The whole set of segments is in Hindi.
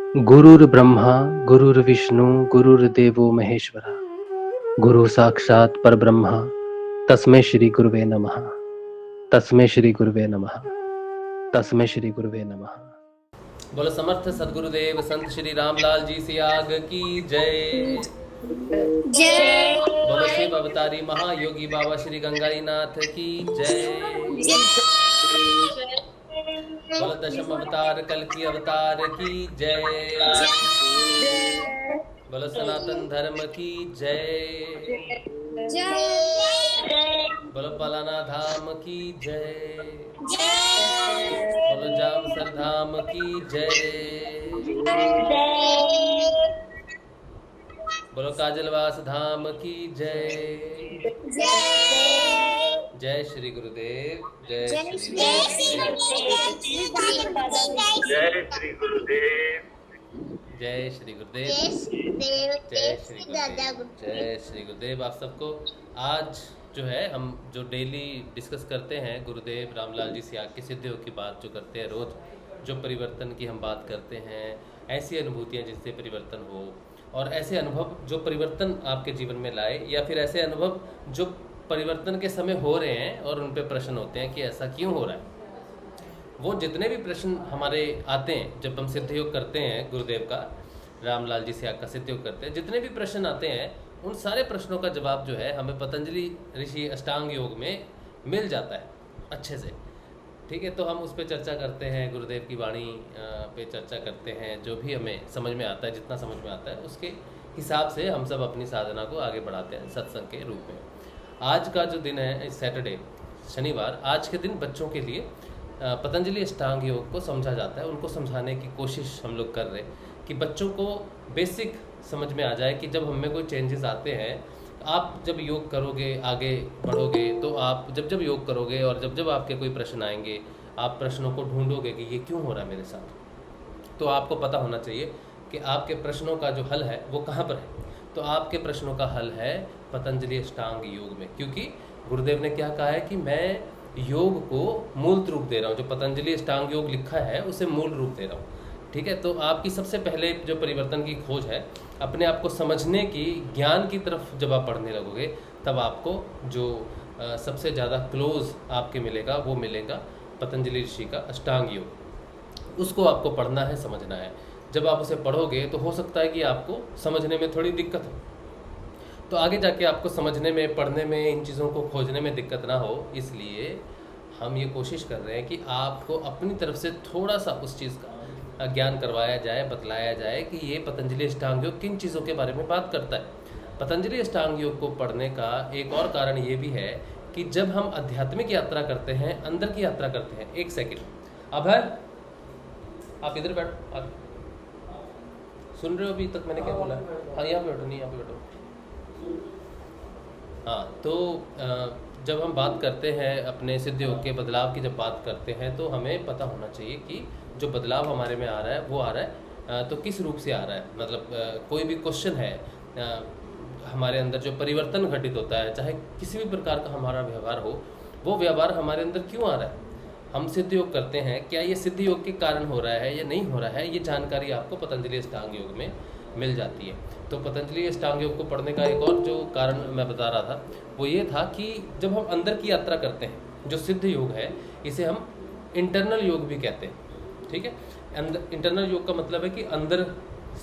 गुरुर्ब्रह्मा गुरुर्विष्णु गुरुर्देवो महेश्वरा गुरु साक्षात् परब्रह्म तस्मै श्री गुरुवे नमः। तस्मै श्री गुरुवे नमः। तस्मै श्री गुरुवे नमः। बोलो समर्थ सदगुरुदेव संत श्री रामलाल जी सियाग की जय। जय बोलो शिव अवतारी महायोगी बाबा श्री गंगाई नाथ की जय। बोलो दशम अवतार कल की अवतार की जय। बोलो सनातन धर्म की जय। बोलो पलाना धाम की जय। बोलो जामसर धाम की जय। बोलो काजलवास धाम की जय। जय श्री गुरुदेव। जय श्री गुरुदेव। जय श्री गुरुदेव। जय श्री गुरुदेव। जय श्री गुरुदेव। जय श्री गुरुदेव। आप सबको आज जो है हम जो डेली डिस्कस करते हैं गुरुदेव रामलाल जी सियाग की सिद्धियों की बात जो करते हैं, रोज जो परिवर्तन की हम बात करते हैं, ऐसी अनुभूतियाँ जिससे परिवर्तन हो और ऐसे अनुभव जो परिवर्तन आपके जीवन में लाए, या फिर ऐसे अनुभव जो परिवर्तन के समय हो रहे हैं और उन पे प्रश्न होते हैं कि ऐसा क्यों हो रहा है। वो जितने भी प्रश्न हमारे आते हैं जब हम सिद्ध योग करते हैं, गुरुदेव का रामलाल जी सियाग का सिद्ध योग करते हैं, जितने भी प्रश्न आते हैं उन सारे प्रश्नों का जवाब जो है हमें पतंजलि ऋषि अष्टांग योग में मिल जाता है अच्छे से। ठीक है, तो हम उस पर चर्चा करते हैं, गुरुदेव की वाणी पे चर्चा करते हैं, जो भी हमें समझ में आता है, जितना समझ में आता है उसके हिसाब से हम सब अपनी साधना को आगे बढ़ाते हैं सत्संग के रूप में। आज का जो दिन है सैटरडे शनिवार, आज के दिन बच्चों के लिए पतंजलि अष्टांग योग को समझा जाता है। उनको समझाने की कोशिश हम लोग कर रहे हैं कि बच्चों को बेसिक समझ में आ जाए कि जब हमें कोई चेंजेस आते हैं, आप जब योग करोगे, आगे बढ़ोगे, तो आप जब योग करोगे और जब आपके कोई प्रश्न आएंगे, आप प्रश्नों को ढूंढोगे कि ये क्यों हो रहा है मेरे साथ, तो आपको पता होना चाहिए कि आपके प्रश्नों का जो हल है वो कहाँ पर है। तो आपके प्रश्नों का हल है पतंजलि अष्टांग योग में, क्योंकि गुरुदेव ने क्या कहा है कि मैं योग को मूल रूप दे रहा हूँ। जो पतंजलि अष्टांग योग लिखा है उसे मूल रूप दे रहा हूँ। ठीक है, तो आपकी सबसे पहले जो परिवर्तन की खोज है, अपने आप को समझने की, ज्ञान की तरफ जब आप पढ़ने लगोगे, तब आपको जो सबसे ज़्यादा क्लोज आपके मिलेगा वो मिलेगा पतंजलि ऋषि का अष्टांग योग। उसको आपको पढ़ना है, समझना है। जब आप उसे पढ़ोगे तो हो सकता है कि आपको समझने में थोड़ी दिक्कत हो, तो आगे जाके आपको समझने में, पढ़ने में, इन चीज़ों को खोजने में दिक्कत ना हो, इसलिए हम ये कोशिश कर रहे हैं कि आपको अपनी तरफ से थोड़ा सा उस चीज़ का ज्ञान करवाया जाए, बतलाया जाए कि ये पतंजलि अष्टांग योग किन चीज़ों के बारे में बात करता है। पतंजलि अष्टांग योग को पढ़ने का एक और कारण ये भी है कि जब हम आध्यात्मिक यात्रा करते हैं, अंदर की यात्रा करते हैं। एक सेकेंड, अभय आप इधर बैठो, आप सुन रहे हो अभी तक मैंने क्या बोला? हाँ, यहाँ पे बैठो, नहीं यहाँ पे बैठो। हाँ, तो जब हम बात करते हैं अपने सिद्ध योग के बदलाव की, जब बात करते हैं तो हमें पता होना चाहिए कि जो बदलाव हमारे में आ रहा है वो आ रहा है तो किस रूप से आ रहा है। मतलब कोई भी क्वेश्चन है, हमारे अंदर जो परिवर्तन घटित होता है, चाहे किसी भी प्रकार का हमारा व्यवहार हो, वो व्यवहार हमारे अंदर क्यों आ रहा है। हम सिद्ध योग करते हैं, क्या ये सिद्ध योग के कारण हो रहा है या नहीं हो रहा है, ये जानकारी आपको पतंजलि अष्टांग योग में मिल जाती है। तो पतंजलि अष्टांग योग को पढ़ने का एक और जो कारण मैं बता रहा था वो ये था कि जब हम अंदर की यात्रा करते हैं, जो सिद्ध योग है, इसे हम इंटरनल योग भी कहते हैं। ठीक है, इंटरनल योग का मतलब है कि अंदर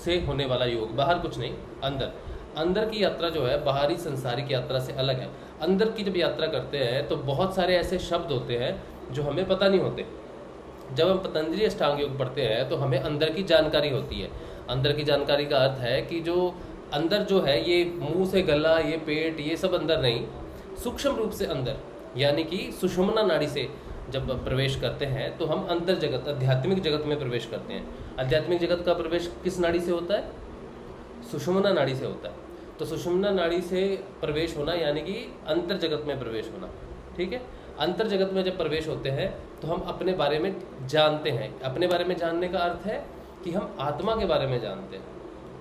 से होने वाला योग, बाहर कुछ नहीं, अंदर। अंदर की यात्रा जो है बाहरी संसारिक यात्रा से अलग है। अंदर की जब यात्रा करते हैं तो बहुत सारे ऐसे शब्द होते हैं जो हमें पता नहीं होते। जब हम पतंजलि अष्टांग योग पढ़ते हैं तो हमें अंदर की जानकारी होती है। अंदर की जानकारी का अर्थ है कि जो अंदर जो है, ये मुंह से गला, ये पेट, ये सब अंदर नहीं, सूक्ष्म रूप से अंदर, यानी कि सुषुम्ना नाड़ी से जब प्रवेश करते हैं तो हम अंतर जगत, आध्यात्मिक जगत में प्रवेश करते हैं। आध्यात्मिक जगत का प्रवेश किस नाड़ी से होता है? सुषुम्ना नाड़ी से होता है। तो सुषुम्ना नाड़ी से प्रवेश होना यानी कि अंतर जगत में प्रवेश होना। ठीक है, अंतर जगत में जब प्रवेश होते हैं तो हम अपने बारे में जानते हैं। अपने बारे में जानने का अर्थ है कि हम आत्मा के बारे में जानते हैं,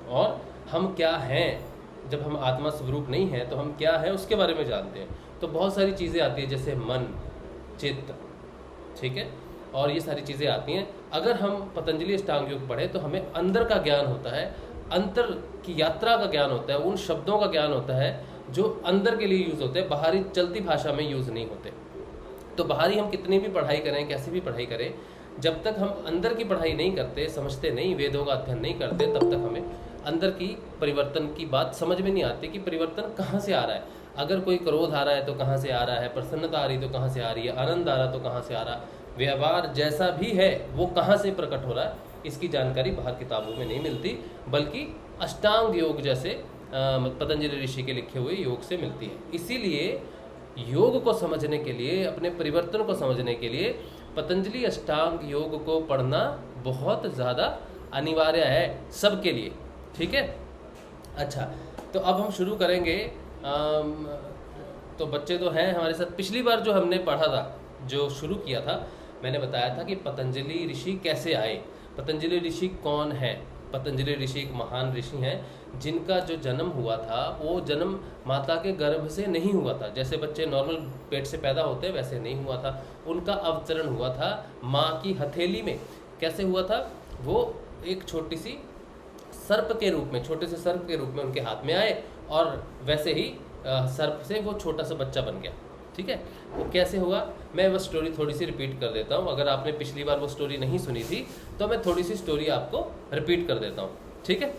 और हम क्या हैं। जब हम आत्मा स्वरूप नहीं है तो हम क्या है उसके बारे में जानते हैं। तो बहुत सारी चीज़ें आती है, जैसे मन, चित्त, ठीक है, और ये सारी चीज़ें आती हैं। अगर हम पतंजलि अष्टांग योग पढ़े तो हमें अंदर का ज्ञान होता है, अंतर की यात्रा का ज्ञान होता है, उन शब्दों का ज्ञान होता है जो अंदर के लिए यूज़ होते हैं, बाहरी चलती भाषा में यूज़ नहीं होते। तो बाहरी हम कितनी भी पढ़ाई करें, कैसी भी पढ़ाई करें, जब तक हम अंदर की पढ़ाई नहीं करते, समझते नहीं, वेदों का अध्ययन नहीं करते, तब तक हमें अंदर की परिवर्तन की बात समझ में नहीं आती कि परिवर्तन कहाँ से आ रहा है। अगर कोई क्रोध आ रहा है तो कहाँ से आ रहा है, प्रसन्नता आ रही तो कहाँ से आ रही है, आनंद आ रहा तो कहाँ से आ रहा, व्यवहार जैसा भी है वो कहाँ से प्रकट हो रहा है, इसकी जानकारी बाहर किताबों में नहीं मिलती, बल्कि अष्टांग योग जैसे पतंजलि ऋषि के लिखे हुए योग से मिलती है। इसीलिए योग को समझने के लिए, अपने परिवर्तन को समझने के लिए पतंजलि अष्टांग योग को पढ़ना बहुत ज़्यादा अनिवार्य है सबके लिए। ठीक है, अच्छा, तो अब हम शुरू करेंगे। तो बच्चे तो हैं हमारे साथ। पिछली बार जो हमने पढ़ा था, जो शुरू किया था, मैंने बताया था कि पतंजलि ऋषि कैसे आए, पतंजलि ऋषि कौन है। पतंजलि ऋषि एक महान ऋषि हैं जिनका जो जन्म हुआ था वो जन्म माता के गर्भ से नहीं हुआ था। जैसे बच्चे नॉर्मल पेट से पैदा होते हैं वैसे नहीं हुआ था, उनका अवतरण हुआ था माँ की हथेली में। कैसे हुआ था? वो एक छोटी सी सर्प के रूप में, छोटे से सर्प के रूप में उनके हाथ में आए और वैसे ही सर्प से वो छोटा सा बच्चा बन गया। ठीक है, वो कैसे हुआ मैं वो स्टोरी थोड़ी सी रिपीट कर देता हूँ। अगर आपने पिछली बार वो स्टोरी नहीं सुनी थी तो मैं थोड़ी सी स्टोरी आपको रिपीट कर देता हूँ। ठीक है,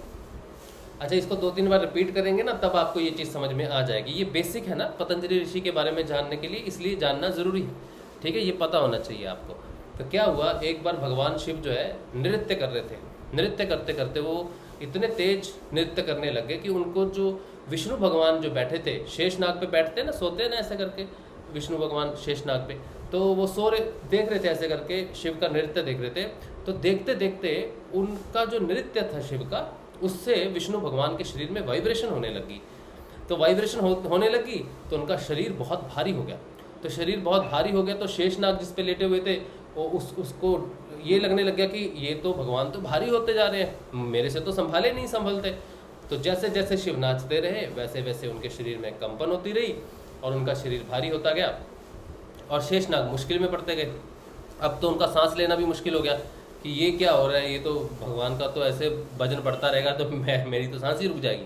अच्छा, इसको 2-3 बार रिपीट करेंगे ना तब आपको ये चीज़ समझ में आ जाएगी। ये बेसिक है ना पतंजलि ऋषि के बारे में जानने के लिए, इसलिए जानना ज़रूरी है। ठीक है, ये पता होना चाहिए आपको। तो क्या हुआ, एक बार भगवान शिव जो है नृत्य कर रहे थे। नृत्य करते करते वो इतने तेज नृत्य करने लगे कि उनको जो विष्णु भगवान जो बैठे थे, शेषनाग पे बैठते ना, सोते हैं ना ऐसे करके, विष्णु भगवान शेषनाग पे, तो वो सो रहे, देख रहे थे ऐसे करके, शिव का नृत्य देख रहे थे। तो देखते देखते उनका जो नृत्य था शिव का, उससे विष्णु भगवान के शरीर में वाइब्रेशन होने लगी। तो वाइब्रेशन होने लगी तो उनका शरीर बहुत भारी हो गया। तो शरीर बहुत भारी हो गया तो शेषनाग जिस पे लेटे हुए थे उसको ये लगने लग गया कि ये तो भगवान तो भारी होते जा रहे हैं, मेरे से तो संभाले नहीं संभलते। तो जैसे जैसे शिव नाचते रहे वैसे वैसे उनके शरीर में कंपन होती रही और उनका शरीर भारी होता गया और शेषनाग मुश्किल में पड़ते गए। अब तो उनका सांस लेना भी मुश्किल हो गया कि ये क्या हो रहा है, ये तो भगवान का तो ऐसे भजन पड़ता रहेगा तो मेरी तो सांस ही रुक जाएगी।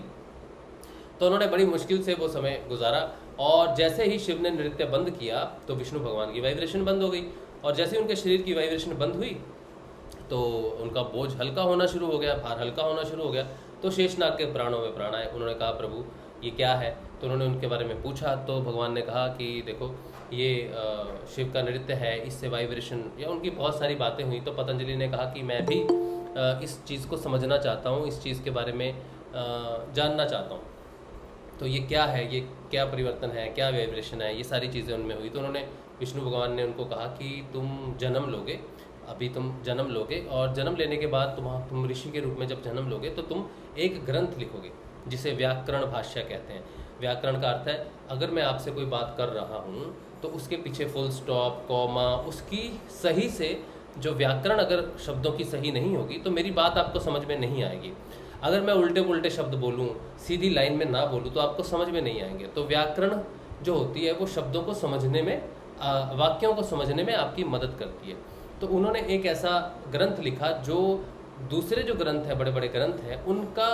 तो उन्होंने बड़ी मुश्किल से वो समय गुजारा और जैसे ही शिव ने नृत्य बंद किया तो विष्णु भगवान की वाइब्रेशन बंद हो गई और जैसे ही उनके शरीर की वाइब्रेशन बंद हुई तो उनका बोझ हल्का होना शुरू हो गया, भार हल्का होना शुरू हो गया। तो शेषनाग के प्राणों में प्राण आए। उन्होंने कहा प्रभु ये क्या है? तो उन्होंने उनके बारे में पूछा तो भगवान ने कहा कि देखो ये शिव का नृत्य है, इससे वाइब्रेशन, या उनकी बहुत सारी बातें हुई। तो पतंजलि ने कहा कि मैं भी इस चीज़ को समझना चाहता हूँ, इस चीज़ के बारे में जानना चाहता हूँ। तो ये क्या है, ये क्या परिवर्तन है, क्या वाइब्रेशन है, ये सारी चीज़ें उनमें हुई। तो उन्होंने, विष्णु भगवान ने उनको कहा कि तुम जन्म लोगे, अभी तुम जन्म लोगे और जन्म लेने के बाद तुम ऋषि के रूप में जब जन्म लोगे तो तुम एक ग्रंथ लिखोगे जिसे व्याकरण भाष्य कहते हैं। व्याकरण का अर्थ है अगर मैं आपसे कोई बात कर रहा हूँ तो उसके पीछे फुल स्टॉप, कॉमा, उसकी सही से जो व्याकरण अगर शब्दों की सही नहीं होगी तो मेरी बात आपको समझ में नहीं आएगी। अगर मैं उल्टे पुल्टे शब्द बोलूँ, सीधी लाइन में ना बोलूँ तो आपको समझ में नहीं आएंगे। तो व्याकरण जो होती है वो शब्दों को समझने में, वाक्यों को समझने में आपकी मदद करती है। तो उन्होंने एक ऐसा ग्रंथ लिखा जो दूसरे जो ग्रंथ है, बड़े बड़े ग्रंथ हैं, उनका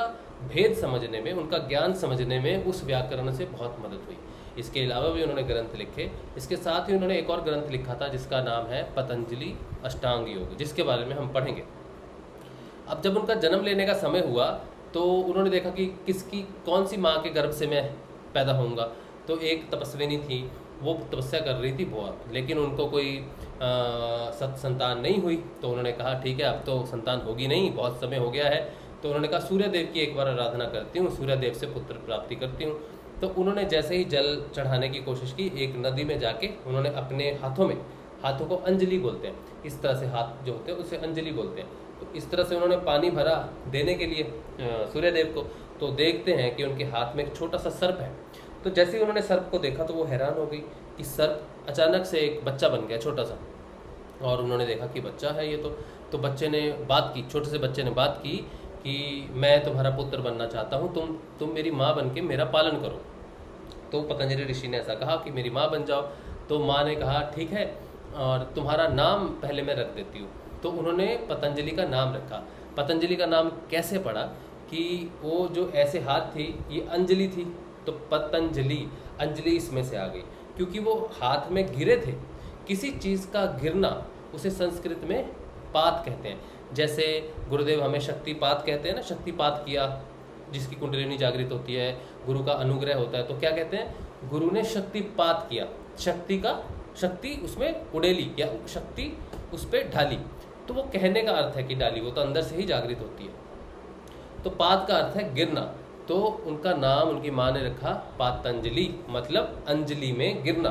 भेद समझने में, उनका ज्ञान समझने में उस व्याकरण से बहुत मदद हुई। इसके अलावा भी उन्होंने ग्रंथ लिखे। इसके साथ ही उन्होंने एक और ग्रंथ लिखा था जिसका नाम है पतंजलि अष्टांग योग, जिसके बारे में हम पढ़ेंगे। अब जब उनका जन्म लेने का समय हुआ तो उन्होंने देखा कि किसकी, कौन सी माँ के गर्भ से मैं पैदा होऊंगा। तो एक तपस्विनी थी, वो तपस्या कर रही थी बहुत, लेकिन उनको कोई संतान नहीं हुई। तो उन्होंने कहा ठीक है अब तो संतान होगी नहीं, बहुत समय हो गया है। तो उन्होंने कहा सूर्य देव की एक बार आराधना करती हूँ, सूर्य देव से पुत्र प्राप्ति करती हूँ। तो उन्होंने जैसे ही जल चढ़ाने की कोशिश की, एक नदी में जाके उन्होंने अपने हाथों को अंजलि बोलते हैं, इस तरह से हाथ जो होते हैं उसे अंजलि बोलते हैं। तो इस तरह से उन्होंने पानी भरा देने के लिए सूर्य देव को। तो देखते हैं कि उनके हाथ में एक छोटा सा सर्प है। तो जैसे ही उन्होंने सर्प को देखा तो वो हैरान हो गई कि सर्प अचानक से एक बच्चा बन गया, छोटा सा। और उन्होंने देखा कि बच्चा है ये तो बच्चे ने बात की, छोटे से बच्चे ने बात की कि मैं तुम्हारा पुत्र बनना चाहता हूँ, तुम मेरी माँ बन के मेरा पालन करो। तो पतंजलि ऋषि ने ऐसा कहा कि मेरी माँ बन जाओ। तो माँ ने कहा ठीक है, और तुम्हारा नाम पहले मैं रख देती हूँ। तो उन्होंने पतंजलि का नाम रखा। पतंजलि का नाम कैसे पड़ा कि वो जो ऐसे हाथ थी ये अंजलि थी, तो पतंजलि, अंजलि इसमें से आ गई क्योंकि वो हाथ में गिरे थे। किसी चीज़ का गिरना उसे संस्कृत में पात कहते हैं। जैसे गुरुदेव हमें शक्तिपात कहते हैं ना, शक्तिपात किया, जिसकी कुंडलिनी जागृत होती है, गुरु का अनुग्रह होता है, तो क्या कहते हैं, गुरु ने शक्तिपात किया, शक्ति उसमें उड़ेली या शक्ति उस पर ढाली। तो वो कहने का अर्थ है कि डाली, वो तो अंदर से ही जागृत होती है। तो पात का अर्थ है गिरना। तो उनका नाम उनकी माँ ने रखा पातंजलि, मतलब अंजलि में गिरना।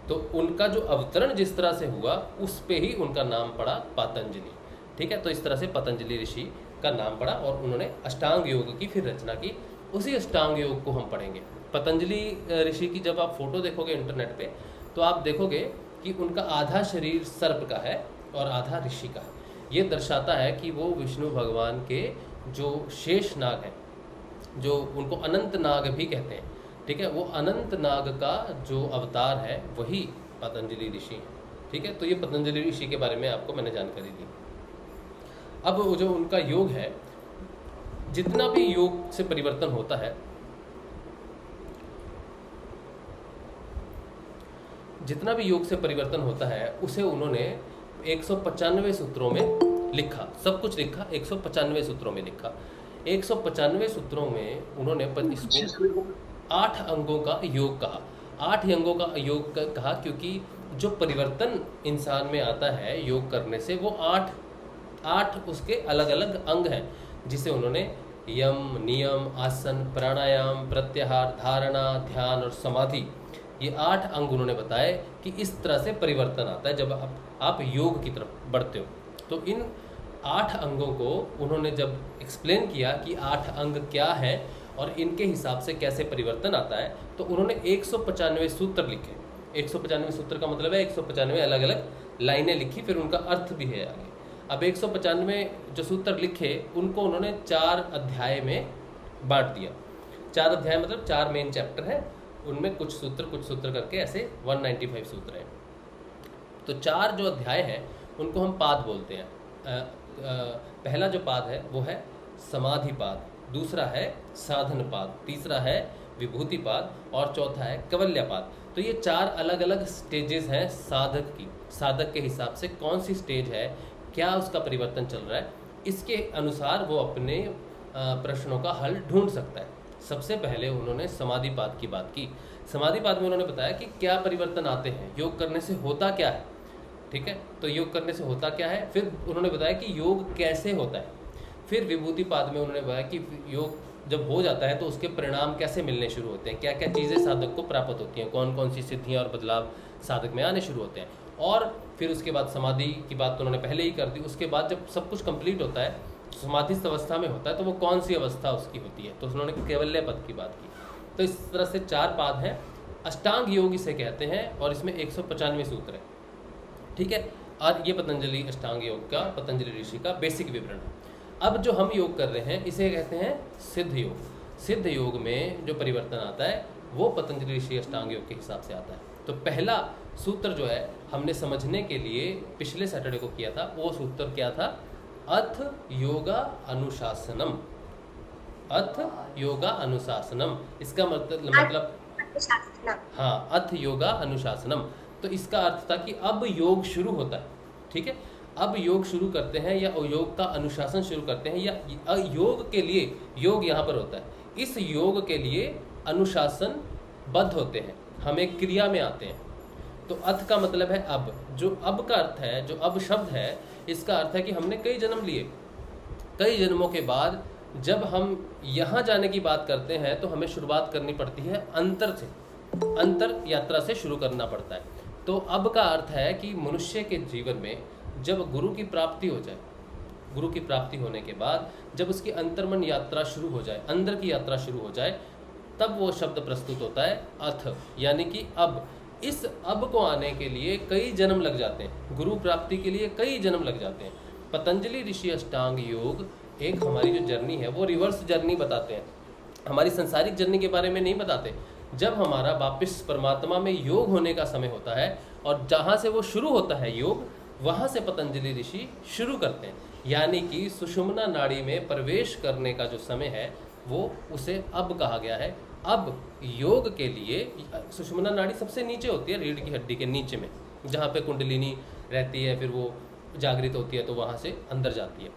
तो उनका जो अवतरण जिस तरह से हुआ उस पे ही उनका नाम पड़ा पातंजलि। ठीक है, तो इस तरह से पतंजलि ऋषि का नाम पड़ा और उन्होंने अष्टांग योग की फिर रचना की। उसी अष्टांग योग को हम पढ़ेंगे। पतंजलि ऋषि की जब आप फोटो देखोगे इंटरनेट पे तो आप देखोगे कि उनका आधा शरीर सर्प का है और आधा ऋषि का है। ये दर्शाता है कि वो विष्णु भगवान के जो शेष नाग हैं, जो उनको अनंत नाग भी कहते हैं, ठीक है, वो अनंत नाग का जो अवतार है वही पतंजलि ऋषि है। ठीक है, तो ये पतंजलि ऋषि के बारे में आपको मैंने जानकारी दी। अब जो उनका योग है, जितना भी योग से परिवर्तन होता है, जितना भी योग से परिवर्तन होता है उसे उन्होंने 195 सूत्रों में लिखा। सब कुछ लिखा, 195 सूत्रों में लिखा। 195 सूत्रों में उन्होंने इसको 8 अंगों का योग कहा। 8 अंगों का योग कहा क्योंकि जो परिवर्तन इंसान में आता है योग करने से, वो 8 उसके अलग अलग अंग हैं, जिसे उन्होंने यम, नियम, आसन, प्राणायाम, प्रत्याहार, धारणा, ध्यान और समाधि, ये 8 अंग उन्होंने बताए कि इस तरह से परिवर्तन आता है जब आप योग की तरफ बढ़ते हो। तो इन 8 अंगों को उन्होंने जब एक्सप्लेन किया कि 8 अंग क्या है और इनके हिसाब से कैसे परिवर्तन आता है, तो उन्होंने 195 सूत्र लिखे। 195 सूत्र का मतलब है 195 अलग अलग लाइनें लिखी, फिर उनका अर्थ भी है आगे। अब 195 जो सूत्र लिखे उनको उन्होंने 4 अध्याय में बांट दिया। 4 अध्याय मतलब 4 मेन चैप्टर है, उनमें कुछ सूत्र करके ऐसे 195 सूत्र हैं। तो 4 जो अध्याय हैं उनको हम पाद बोलते हैं। पहला जो पाद है वो है समाधि पाद, दूसरा है साधन पाद, तीसरा है विभूति पाद और चौथा है कवल्य पाद। तो ये 4 अलग अलग स्टेजेस हैं साधक की। साधक के हिसाब से कौन सी स्टेज है, क्या उसका परिवर्तन चल रहा है, इसके अनुसार वो अपने प्रश्नों का हल ढूंढ सकता है। सबसे पहले उन्होंने समाधि पाद की बात की। समाधि पाद में उन्होंने बताया कि क्या परिवर्तन आते हैं, योग करने से होता क्या है। ठीक है, तो योग करने से होता क्या है, फिर उन्होंने बताया कि योग कैसे होता है। फिर विभूति पाद में उन्होंने बताया कि योग जब हो जाता है तो उसके परिणाम कैसे मिलने शुरू होते हैं, क्या क्या चीज़ें साधक को प्राप्त होती हैं, कौन कौन सी सिद्धियाँ और बदलाव साधक में आने शुरू होते हैं। और फिर उसके बाद समाधि की बात तो उन्होंने पहले ही कर दी। उसके बाद जब सब कुछ कंप्लीट होता है, समाधिस्थ अवस्था में होता है, तो वो कौन सी अवस्था उसकी होती है, तो उन्होंने केवल्य पद की बात की। तो इस तरह से 4 पाद हैं। अष्टांग योग इसे कहते हैं और इसमें 195 सूत्र है। ठीक है, और ये पतंजलि अष्टांग योग का, पतंजलि ऋषि का बेसिक विवरण है। अब जो हम योग कर रहे हैं इसे कहते हैं सिद्ध योग। सिद्ध योग में जो परिवर्तन आता है वो पतंजलि ऋषि अष्टांग योग के हिसाब से आता है। तो पहला सूत्र जो है हमने समझने के लिए पिछले सैटरडे को किया था, वो सूत्र क्या था, अथ योगा अनुशासनम। अथ योगा अनुशासनम, इसका मतलब हाँ, अथ योगा अनुशासनम। तो इसका अर्थ था कि अब योग शुरू होता है। ठीक है, अब योग शुरू करते हैं या योग का अनुशासन शुरू करते हैं, या योग के लिए, योग यहाँ पर होता है, इस योग के लिए अनुशासन बद्ध होते हैं, हम एक क्रिया में आते हैं। तो अथ का मतलब है अब। जो अब का अर्थ है, जो अब शब्द है, इसका अर्थ है कि हमने कई जन्म लिए। कई जन्मों के बाद जब हम यहाँ जाने की बात करते हैं तो हमें शुरुआत करनी पड़ती है अंतर से, अंतर यात्रा से शुरू करना पड़ता है। तो अब का अर्थ है कि मनुष्य के जीवन में जब गुरु की प्राप्ति हो जाए, गुरु की प्राप्ति होने के बाद जब उसकी अंतर्मन यात्रा शुरू हो जाए, अंदर की यात्रा शुरू हो जाए, तब वो शब्द प्रस्तुत होता है अथ, यानी कि अब। इस अब को आने के लिए कई जन्म लग जाते हैं, गुरु प्राप्ति के लिए कई जन्म लग जाते हैं। पतंजलि ऋषि अष्टांग योग एक हमारी जो जर्नी है वो रिवर्स जर्नी बताते हैं, हमारी संसारिक जर्नी के बारे में नहीं बताते। जब हमारा वापस परमात्मा में योग होने का समय होता है और जहाँ से वो शुरू होता है योग, वहाँ से पतंजलि ऋषि शुरू करते हैं। यानी कि सुषुम्ना नाड़ी में प्रवेश करने का जो समय है वो उसे अब कहा गया है। अब योग के लिए सुषुम्ना नाड़ी सबसे नीचे होती है, रीढ़ की हड्डी के नीचे में, जहाँ पे कुंडलिनी रहती है, फिर वो जागृत होती है तो वहाँ से अंदर जाती है।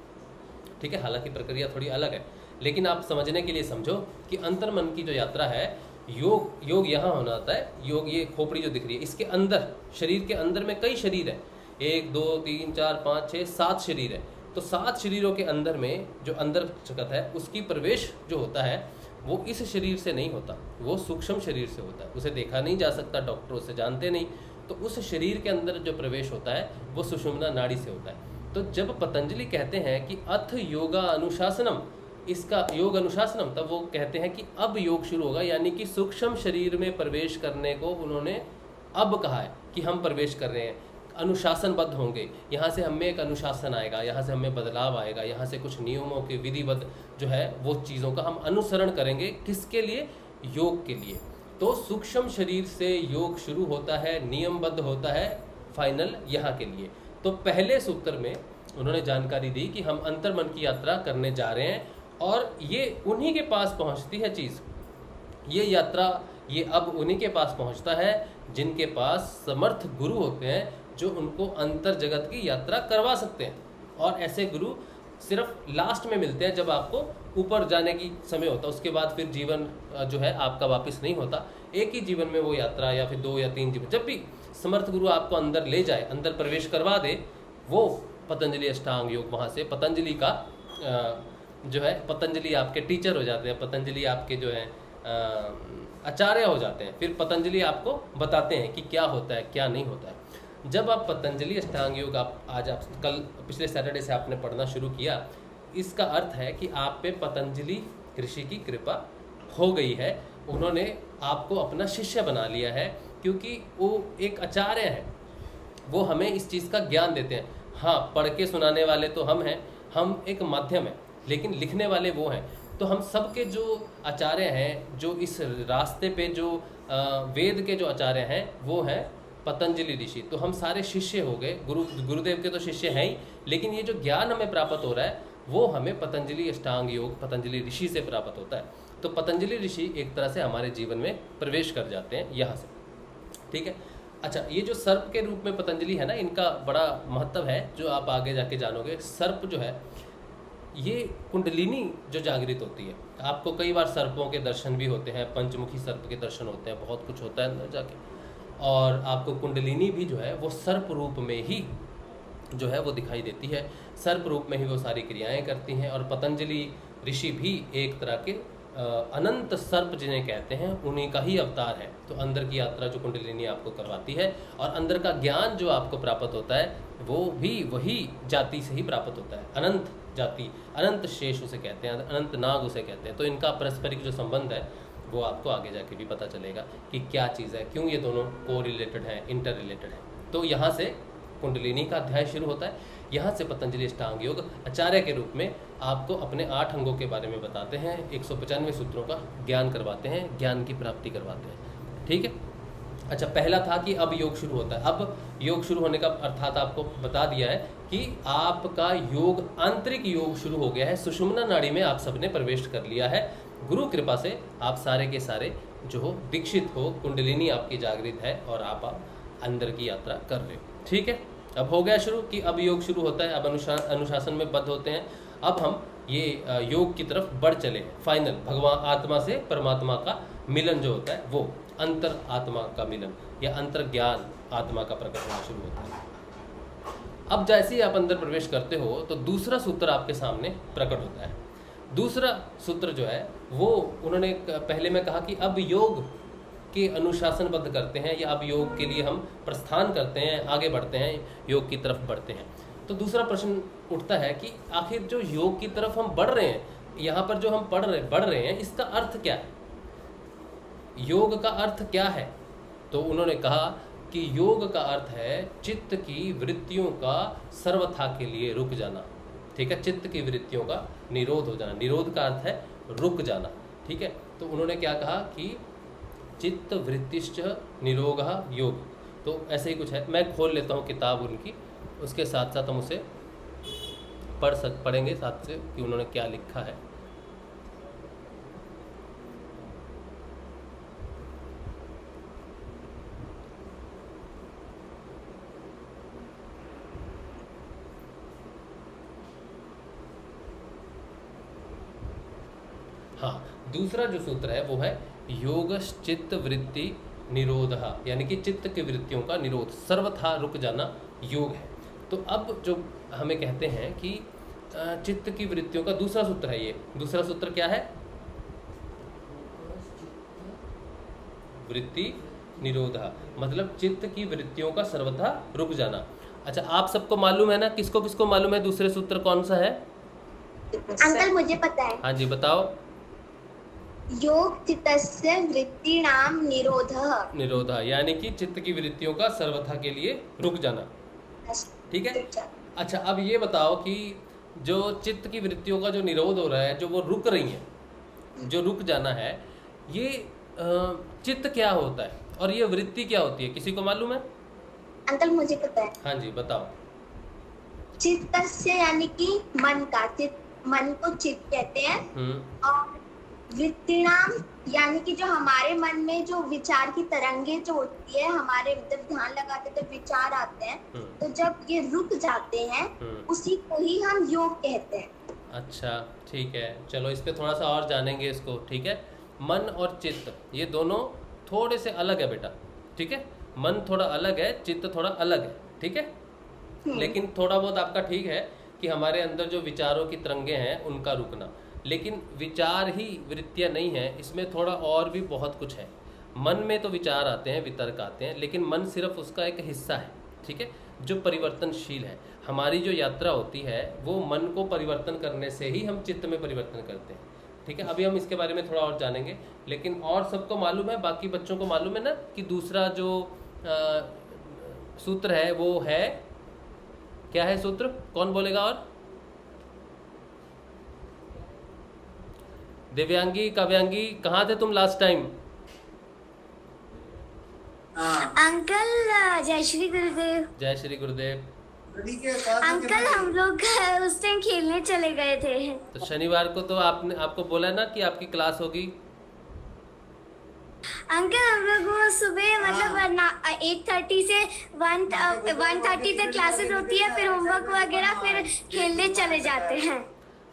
ठीक है, हालांकि प्रक्रिया थोड़ी अलग है, लेकिन आप समझने के लिए समझो कि अंतर्मन की जो यात्रा है, योग यहाँ होना आता है। योग, ये खोपड़ी जो दिख रही है, इसके अंदर, शरीर के अंदर में कई शरीर है, 1 2 3 4 5 6 7 शरीर है। तो 7 शरीरों के अंदर में जो अंदर जगत है, उसकी प्रवेश जो होता है वो इस शरीर से नहीं होता, वो सूक्ष्म शरीर से होता है। उसे देखा नहीं जा सकता, डॉक्टर उसे जानते नहीं, तो उस शरीर के अंदर जो प्रवेश होता है वो सुषुम्ना नाड़ी से होता है। तो जब पतंजलि कहते हैं कि अथ योगा अनुशासनम, इसका योग अनुशासनम, तब वो कहते हैं कि अब योग शुरू होगा, यानी कि सूक्ष्म शरीर में प्रवेश करने को उन्होंने अब कहा है कि हम प्रवेश कर रहे हैं, अनुशासनबद्ध होंगे, यहाँ से हमें एक अनुशासन आएगा, यहाँ से हमें बदलाव आएगा, यहाँ से कुछ नियमों के विधिवत जो है वो चीज़ों का हम अनुसरण करेंगे। किसके लिए? योग के लिए। तो सूक्ष्म शरीर से योग शुरू होता है, नियमबद्ध होता है, फाइनल यहाँ के लिए। तो पहले सूत्र में उन्होंने जानकारी दी कि हम अंतर्मन की यात्रा करने जा रहे हैं, और ये उन्हीं के पास पहुँचती है चीज़, ये यात्रा, ये अब उन्हीं के पास पहुँचता है जिनके पास समर्थ गुरु होते हैं, जो उनको अंतर जगत की यात्रा करवा सकते हैं। और ऐसे गुरु सिर्फ लास्ट में मिलते हैं, जब आपको ऊपर जाने की समय होता है, उसके बाद फिर जीवन जो है आपका वापस नहीं होता। एक ही जीवन में वो यात्रा, या फिर 2 या 3 जीवन, जब भी समर्थ गुरु आपको अंदर ले जाए, अंदर प्रवेश करवा दे, वो पतंजलि अष्टांग योग, वहाँ से पतंजलि का जो है, पतंजलि आपके टीचर हो जाते हैं, पतंजलि आपके जो है आचार्य हो जाते हैं। फिर पतंजलि आपको बताते हैं कि क्या होता है, क्या नहीं होता है। जब आप पतंजलि अष्टांग योग आप कल पिछले सैटरडे से आपने पढ़ना शुरू किया, इसका अर्थ है कि आप पे पतंजलि ऋषि की कृपा हो गई है, उन्होंने आपको अपना शिष्य बना लिया है, क्योंकि वो एक आचार्य है, वो हमें इस चीज़ का ज्ञान देते हैं। हाँ, पढ़ के सुनाने वाले तो हम हैं, हम एक माध्यम हैं, लेकिन लिखने वाले वो हैं। तो हम सबके जो आचार्य हैं, जो इस रास्ते पे जो वेद के जो आचार्य हैं, वो हैं पतंजलि ऋषि। तो हम सारे शिष्य हो गए, गुरुदेव के तो शिष्य हैं ही, लेकिन ये जो ज्ञान हमें प्राप्त हो रहा है वो हमें पतंजलि अष्टांग योग, पतंजलि ऋषि से प्राप्त होता है। तो पतंजलि ऋषि एक तरह से हमारे जीवन में प्रवेश कर जाते हैं यहाँ से। ठीक है, अच्छा, ये जो सर्प के रूप में पतंजलि है ना, इनका बड़ा महत्व है, जो आप आगे जाके जानोगे। सर्प जो है, ये कुंडलिनी जो जागृत होती है, आपको कई बार सर्पों के दर्शन भी होते हैं, पंचमुखी सर्प के दर्शन होते हैं, बहुत कुछ होता है अंदर जाके, और आपको कुंडलिनी भी जो है वो सर्प रूप में ही जो है वो दिखाई देती है, सर्प रूप में ही वो सारी क्रियाएं करती हैं। और पतंजलि ऋषि भी एक तरह के अनंत सर्प जिन्हें कहते हैं, उन्हीं का ही अवतार है। तो अंदर की यात्रा जो कुंडलिनी आपको करवाती है, और अंदर का ज्ञान जो आपको प्राप्त होता है, वो भी वही जाति से ही प्राप्त होता है। अनंत जाति, अनंत शेष उसे कहते हैं, अनंत नाग उसे कहते हैं। तो इनका पारस्परिक जो संबंध है वो आपको आगे जाके भी पता चलेगा कि क्या चीज़ है, क्यों ये दोनों को रिलेटेड हैं, इंटर रिलेटेड हैं। तो यहाँ से कुंडलिनी का अध्याय शुरू होता है। यहाँ से पतंजलि अष्टांग योग आचार्य के रूप में आपको अपने 8 अंगों के बारे में बताते हैं, 195 सूत्रों का ज्ञान करवाते हैं, ज्ञान की प्राप्ति करवाते हैं। ठीक है, अच्छा, पहला था कि अब योग शुरू होता है। अब योग शुरू होने का अर्थात आपको बता दिया है कि आपका योग, आंतरिक योग शुरू हो गया है। सुषुम्ना नाड़ी में आप सबने प्रवेश कर लिया है। गुरु कृपा से आप सारे के सारे जो हो दीक्षित हो, कुंडलिनी आपकी जागृत है, और आप अंदर की यात्रा कर रहे हो। ठीक है, अब हो गया शुरू कि अब योग शुरू होता है, अब अनुशासन में बद्ध होते हैं। अब हम ये योग की तरफ बढ़ चले हैं। फाइनल भगवान आत्मा से परमात्मा का मिलन जो होता है, वो अंतर आत्मा का मिलन या अंतर ज्ञान आत्मा का प्रकट होना शुरू होता है। अब जैसे ही आप अंदर प्रवेश करते हो तो दूसरा सूत्र आपके सामने प्रकट होता है। दूसरा सूत्र जो है वो उन्होंने पहले में कहा कि अब योग के अनुशासनबद्ध करते हैं, या अब योग के लिए हम प्रस्थान करते हैं, आगे बढ़ते हैं, योग की तरफ बढ़ते हैं। तो दूसरा प्रश्न उठता है कि आखिर जो योग की तरफ हम बढ़ रहे हैं, यहाँ पर जो हम बढ़ रहे हैं, इसका अर्थ क्या है? योग का अर्थ क्या है? तो उन्होंने कहा कि योग का अर्थ है चित्त की वृत्तियों का सर्वथा के लिए रुक जाना। ठीक है, चित्त की वृत्तियों का निरोध हो जाना। निरोध का अर्थ है रुक जाना। ठीक है, तो उन्होंने क्या कहा कि चित्त वृत्तिश्च निरोगः योग। तो ऐसे ही कुछ है। मैं खोल लेता हूँ किताब उनकी, उसके साथ साथ हम उसे पढ़ेंगे साथ से कि उन्होंने क्या लिखा है। हाँ, दूसरा जो सूत्र है वो है योगश्चित्त वृत्ति निरोधः, यानी कि चित्त की वृत्तियों का निरोध, सर्वथा रुक जाना योग है। तो अब जो हमें कहते हैं कि चित्त की वृत्तियों का दूसरा सूत्र है, ये दूसरा सूत्र क्या है? वृत्ति निरोधः, मतलब चित्त की वृत्तियों का सर्वथा रुक जाना। अच्छा, आप सबको मालूम है ना, किसको किसको मालूम है दूसरे सूत्र कौन सा है? अंकल मुझे पता है। हाँ जी, बताओ। योग चित्तस्य वृत्तिनाम निरोधः। निरोधा, यानी कि चित्त की वृत्तियों का सर्वथा के लिए रुक जाना। ठीक है। अच्छा, अब ये बताओ कि जो चित्त की वृत्तियों का जो निरोध हो रहा है, जो वो रुक रही हैं, जो रुक जाना है, ये चित्त क्या होता है और ये वृत्ति क्या होती है, किसी को मालूम है? अंकल मुझे पता है। हाँ जी, बताओ। चित्तस्य यानी कि मन का, मन को चित्त कहते हैं। और वृत्तिनाम यानी कि जो हमारे मन में जो विचार की तरंगे जो होती है, हमारे जब ध्यान लगाते तो विचार आते हैं, तो जब ये रुक जाते हैं उसी को ही हम योग कहते हैं। अच्छा, ठीक है, चलो इस पे थोड़ा सा और जानेंगे इसको। ठीक है, मन और चित्त ये दोनों थोड़े से अलग है बेटा। ठीक है, मन थोड़ा अलग है, चित्त थोड़ा अलग है। ठीक है, लेकिन थोड़ा बहुत आपका ठीक है कि हमारे अंदर जो विचारों की तरंगे हैं उनका रुकना, लेकिन विचार ही वृत्तियाँ नहीं है, इसमें थोड़ा और भी बहुत कुछ है। मन में तो विचार आते हैं, वितर्क आते हैं, लेकिन मन सिर्फ उसका एक हिस्सा है। ठीक है, जो परिवर्तनशील है। हमारी जो यात्रा होती है वो मन को परिवर्तन करने से ही हम चित्त में परिवर्तन करते हैं। ठीक है, अभी हम इसके बारे में थोड़ा और जानेंगे, लेकिन और सबको मालूम है, बाकी बच्चों को मालूम है ना कि दूसरा जो सूत्र है वो है क्या है? सूत्र कौन बोलेगा? और दिव्यांगी, काव्यांगी, कहाँ थे तुम लास्ट टाइम? अंकल जय श्री गुरुदेव। जय श्री गुरुदेव। अंकल हम लोग उस टाइम खेलने चले गए थे। तो शनिवार को तो आपको बोला ना कि आपकी क्लास होगी। अंकल हम लोग सुबह मतलब 8:30 से 1:30 तक क्लासेस होती है, फिर होमवर्क वगैरह, फिर खेलने चले जाते हैं।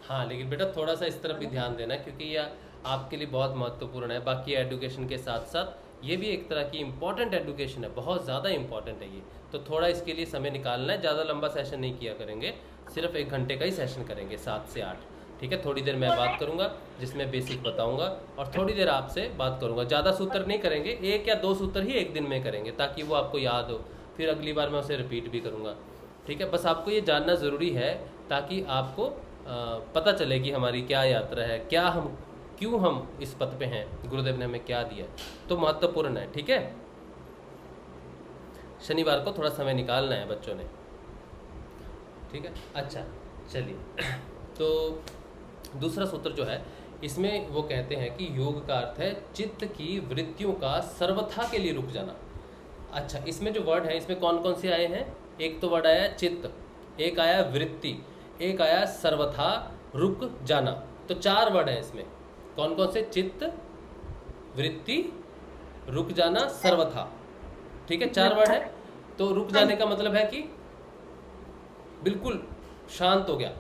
हाँ, लेकिन बेटा थोड़ा सा इस तरफ भी ध्यान देना, क्योंकि यह आपके लिए बहुत महत्वपूर्ण है। बाकी एजुकेशन के साथ साथ ये भी एक तरह की इम्पॉर्टेंट एजुकेशन है, बहुत ज़्यादा इम्पॉर्टेंट है ये। तो थोड़ा इसके लिए समय निकालना है, ज़्यादा लंबा सेशन नहीं किया करेंगे, सिर्फ 1 घंटे का ही सेशन करेंगे 7 से 8। ठीक है, थोड़ी देर मैं बात करूंगा जिसमें बेसिक बताऊंगा, और थोड़ी देर आपसे बात करूंगा। ज़्यादा सूत्र नहीं करेंगे, 1 या 2 सूत्र ही एक दिन में करेंगे, ताकि वो आपको याद हो, फिर अगली बार मैं उसे रिपीट भी करूंगा। ठीक है, बस आपको ये जानना ज़रूरी है ताकि आपको पता चले कि हमारी क्या यात्रा है, क्यों हम इस पथ पे हैं, गुरुदेव ने हमें क्या दिया, तो महत्वपूर्ण है। ठीक है, शनिवार को थोड़ा समय निकालना है बच्चों ने। ठीक है, अच्छा चलिए, तो दूसरा सूत्र जो है इसमें वो कहते हैं कि योग का अर्थ है चित्त की वृत्तियों का सर्वथा के लिए रुक जाना। अच्छा, इसमें जो वर्ड है इसमें कौन कौन से आए हैं? एक तो वर्ड आया चित्त, एक आया वृत्ति, एक आया सर्वथा रुक जाना। तो 4 वर्ड हैं इसमें। कौन कौन से? चित्त, वृत्ति, रुक जाना, सर्वथा। ठीक है, 4 वर्ड है। तो रुक जाने का मतलब है कि बिल्कुल शांत हो गया।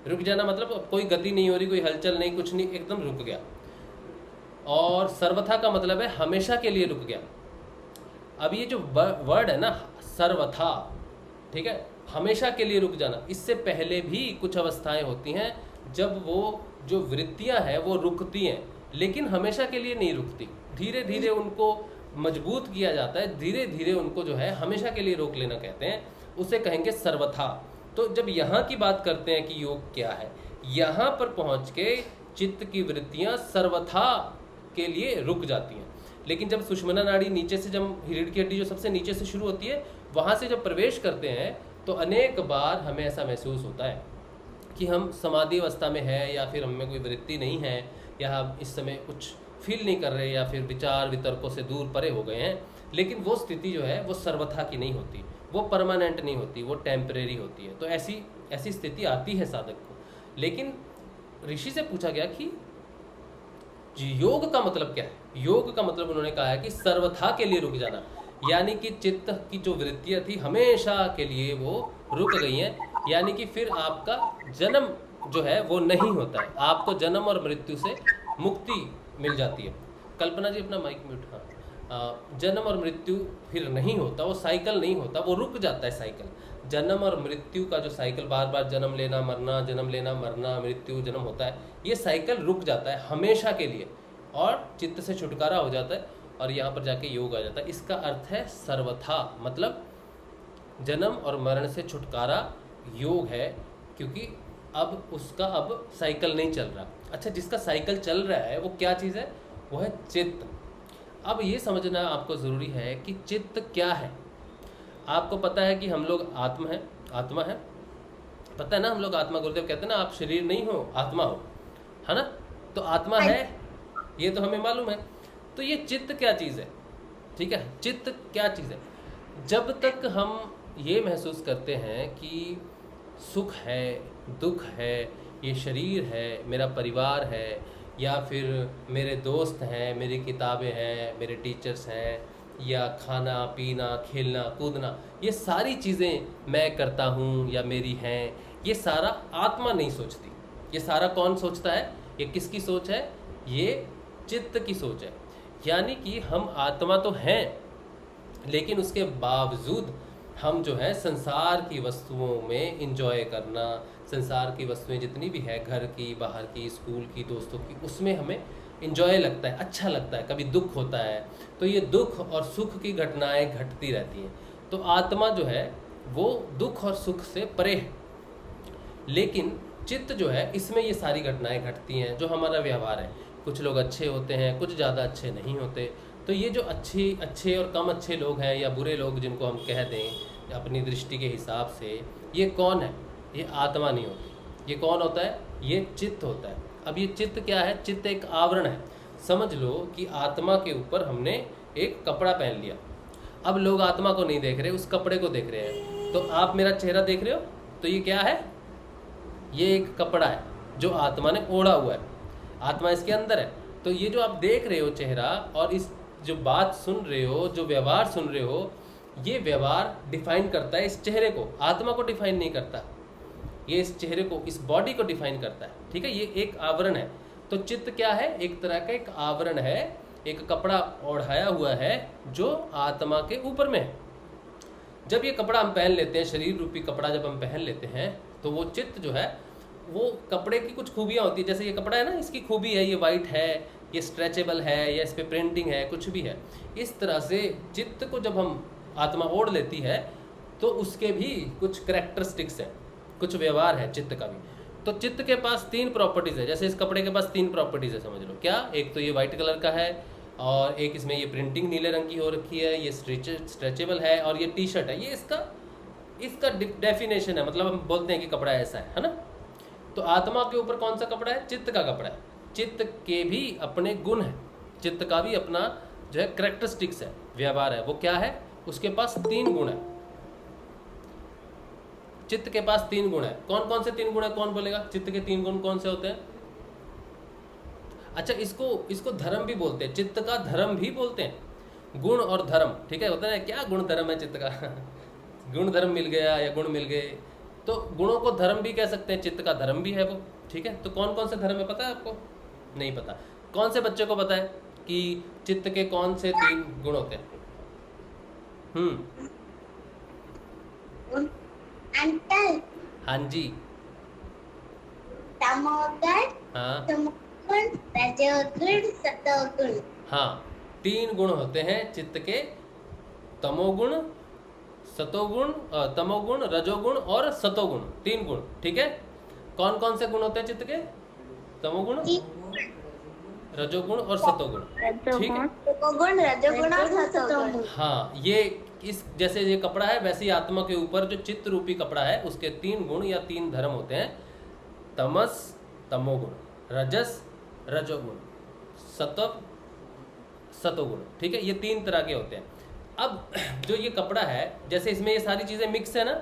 रुक जाना मतलब अब कोई गति नहीं हो रही, कोई हलचल नहीं, कुछ नहीं, एकदम रुक गया। और सर्वथा का मतलब है हमेशा के लिए रुक गया। अब ये जो वर्ड है ना सर्वथा, ठीक है, हमेशा के लिए रुक जाना, इससे पहले भी कुछ अवस्थाएं होती हैं जब वो जो वृत्तियां हैं वो रुकती हैं, लेकिन हमेशा के लिए नहीं रुकती। धीरे धीरे उनको मजबूत किया जाता है, धीरे धीरे उनको जो है हमेशा के लिए रोक लेना कहते हैं, उसे कहेंगे सर्वथा। तो जब यहाँ की बात करते हैं कि योग क्या है, यहाँ पर पहुँच के चित्त की वृत्तियाँ सर्वथा के लिए रुक जाती हैं। लेकिन जब सुषुम्ना नाड़ी नीचे से, जब रीढ़ की हड्डी जो सबसे नीचे से शुरू होती है, वहाँ से जब प्रवेश करते हैं तो अनेक बार हमें ऐसा महसूस होता है कि हम समाधि अवस्था में हैं, या फिर हमें कोई वृत्ति नहीं है, या हम इस समय कुछ फील नहीं कर रहे, या फिर विचार वितर्कों से दूर परे हो गए हैं। लेकिन वो स्थिति जो है वो सर्वथा की नहीं होती, वो परमानेंट नहीं होती, वो टेम्परेरी होती है। तो ऐसी स्थिति आती है साधक को। लेकिन ऋषि से पूछा गया कि योग का मतलब क्या है। योग का मतलब उन्होंने कहा है कि सर्वथा के लिए रुक जाना, यानी कि चित्त की जो वृत्तियां थी हमेशा के लिए वो रुक गई हैं, यानी कि फिर आपका जन्म जो है वो नहीं होता है, आपको जन्म और मृत्यु से मुक्ति मिल जाती है। कल्पना जी अपना माइक म्यूट। हाँ, जन्म और मृत्यु फिर नहीं होता, वो साइकिल नहीं होता, वो रुक जाता है साइकिल। जन्म और मृत्यु का जो साइकिल, बार बार जन्म लेना मरना, जन्म लेना मरना, मृत्यु जन्म होता है, ये साइकिल रुक जाता है हमेशा के लिए और चित्त से छुटकारा हो जाता है और यहाँ पर जाके योग आ जाता है। इसका अर्थ है सर्वथा, मतलब जन्म और मरण से छुटकारा योग है, क्योंकि अब उसका अब साइकिल नहीं चल रहा। अच्छा, जिसका साइकिल चल रहा है वो क्या चीज़ है? वो है चित्त। अब ये समझना आपको ज़रूरी है कि चित्त क्या है। आपको पता है कि हम लोग आत्मा है, पता है ना, हम लोग आत्मा, गुरुदेव कहते हैं ना आप शरीर नहीं हो आत्मा हो, है ना। तो आत्मा है, ये तो हमें मालूम है। तो ये चित्त क्या चीज़ है? ठीक है, चित्त क्या चीज़ है? जब तक हम ये महसूस करते हैं कि सुख है, दुख है, ये शरीर है, मेरा परिवार है, या फिर मेरे दोस्त हैं, मेरी किताबें हैं, मेरे टीचर्स हैं, या खाना पीना खेलना कूदना, ये सारी चीज़ें मैं करता हूँ या मेरी हैं, ये सारा आत्मा नहीं सोचती। ये सारा कौन सोचता है? ये किसकी सोच है? ये चित्त की सोच है। यानी कि हम आत्मा तो हैं, लेकिन उसके बावजूद हम जो है संसार की वस्तुओं में इंजॉय करना, संसार की वस्तुएं जितनी भी है, घर की, बाहर की, स्कूल की, दोस्तों की, उसमें हमें इंजॉय लगता है, अच्छा लगता है। कभी दुख होता है तो ये दुख और सुख की घटनाएं घटती रहती हैं। तो आत्मा जो है वो दुख और सुख से परे है, लेकिन चित्त जो है इसमें ये सारी घटनाएं घटती हैं। जो हमारा व्यवहार है, कुछ लोग अच्छे होते हैं, कुछ ज़्यादा अच्छे नहीं होते। तो ये जो अच्छे और कम अच्छे लोग हैं या बुरे लोग जिनको हम कह दें अपनी दृष्टि के हिसाब से, ये कौन है? ये आत्मा नहीं होती। ये कौन होता है? ये चित्त होता है। अब ये चित्त क्या है? चित्त एक आवरण है। समझ लो कि आत्मा के ऊपर हमने एक कपड़ा पहन लिया। अब लोग आत्मा को नहीं देख रहे, उस कपड़े को देख रहे हैं। तो आप मेरा चेहरा देख रहे हो, तो ये क्या है? ये एक कपड़ा है जो आत्मा ने ओढ़ा हुआ है, आत्मा इसके अंदर है। तो ये जो आप देख रहे हो चेहरा, और इस जो बात सुन रहे हो, जो व्यवहार सुन रहे हो, ये व्यवहार डिफाइन करता है इस चेहरे को, आत्मा को डिफाइन नहीं करता। ये इस चेहरे को, इस बॉडी को डिफाइन करता है। ठीक है, ये एक आवरण है। तो चित्त क्या है? एक तरह का एक आवरण है, एक कपड़ा ओढ़ाया हुआ है जो आत्मा के ऊपर में है। जब ये कपड़ा हम पहन लेते हैं, शरीर रूपी कपड़ा जब हम पहन लेते हैं, तो वो चित्त जो है, वो कपड़े की कुछ खूबियाँ होती है। जैसे ये कपड़ा है ना, इसकी खूबी है, ये वाइट है, ये स्ट्रेचेबल है, या इस पर प्रिंटिंग है, कुछ भी है। इस तरह से चित्त को जब हम आत्मा ओढ़ लेती है तो उसके भी कुछ करेक्टरिस्टिक्स हैं, कुछ व्यवहार है चित्त का भी। तो चित्त के पास 3 प्रॉपर्टीज़ है। जैसे इस कपड़े के पास 3 प्रॉपर्टीज़ है, समझ लो। क्या? एक तो ये वाइट कलर का है, और एक इसमें ये प्रिंटिंग नीले रंग की हो रखी है, ये स्ट्रेचेबल है, और ये टी शर्ट है। ये इसका डेफिनेशन है, मतलब हम बोलते हैं कि कपड़ा ऐसा है ना। तो आत्मा के ऊपर कौन सा कपड़ा है? चित्त का कपड़ा है। चित्त के भी अपने गुण हैं, चित्त का भी अपना जो है करेक्टरिस्टिक्स है, व्यवहार है। वो क्या है? उसके पास 3 गुण है। चित्त के पास 3 गुण है। कौन कौन से 3 गुण है? कौन बोलेगा? चित्त के 3 गुण कौन से होते हैं? अच्छा, इसको धर्म भी बोलते हैं, चित्त का धर्म भी बोलते हैं, गुण और धर्म। ठीक है, होता है क्या गुण धर्म है चित्त का गुण धर्म मिल गया या गुण मिल गए, तो गुणों को धर्म भी कह सकते हैं, चित्त का धर्म भी है वो। ठीक है, तो कौन कौन से धर्म है पता है आपको? नहीं पता। कौन से बच्चे को पता है कि चित्त के कौन से 3 गुण होते हैं? हाँ जी। तमोगुण, हाँ तमोगुण, रजोगुण, सतोगुण। हाँ, 3 गुण होते हैं चित्त के, तमोगुण, सतोगुण, तमोगुण, रजोगुण और सतोगुण, 3 गुण। ठीक है, कौन कौन से गुण होते हैं चित्त के? तमोगुण, रजोगुण और सतोगुण। ठीक है, तमोगुण, रजोगुण और सतोगुण। हाँ, ये इस जैसे ये कपड़ा है, वैसे ही आत्मा के ऊपर जो चित्त रूपी कपड़ा है, उसके 3 गुण या 3 धर्म होते हैं। तमस, तमोगुण, रजस, रजोगुण, सत्व, सतोगुण। ठीक है, ये 3 तरह के होते हैं। अब जो ये कपड़ा है, जैसे इसमें ये सारी चीज़ें मिक्स है ना,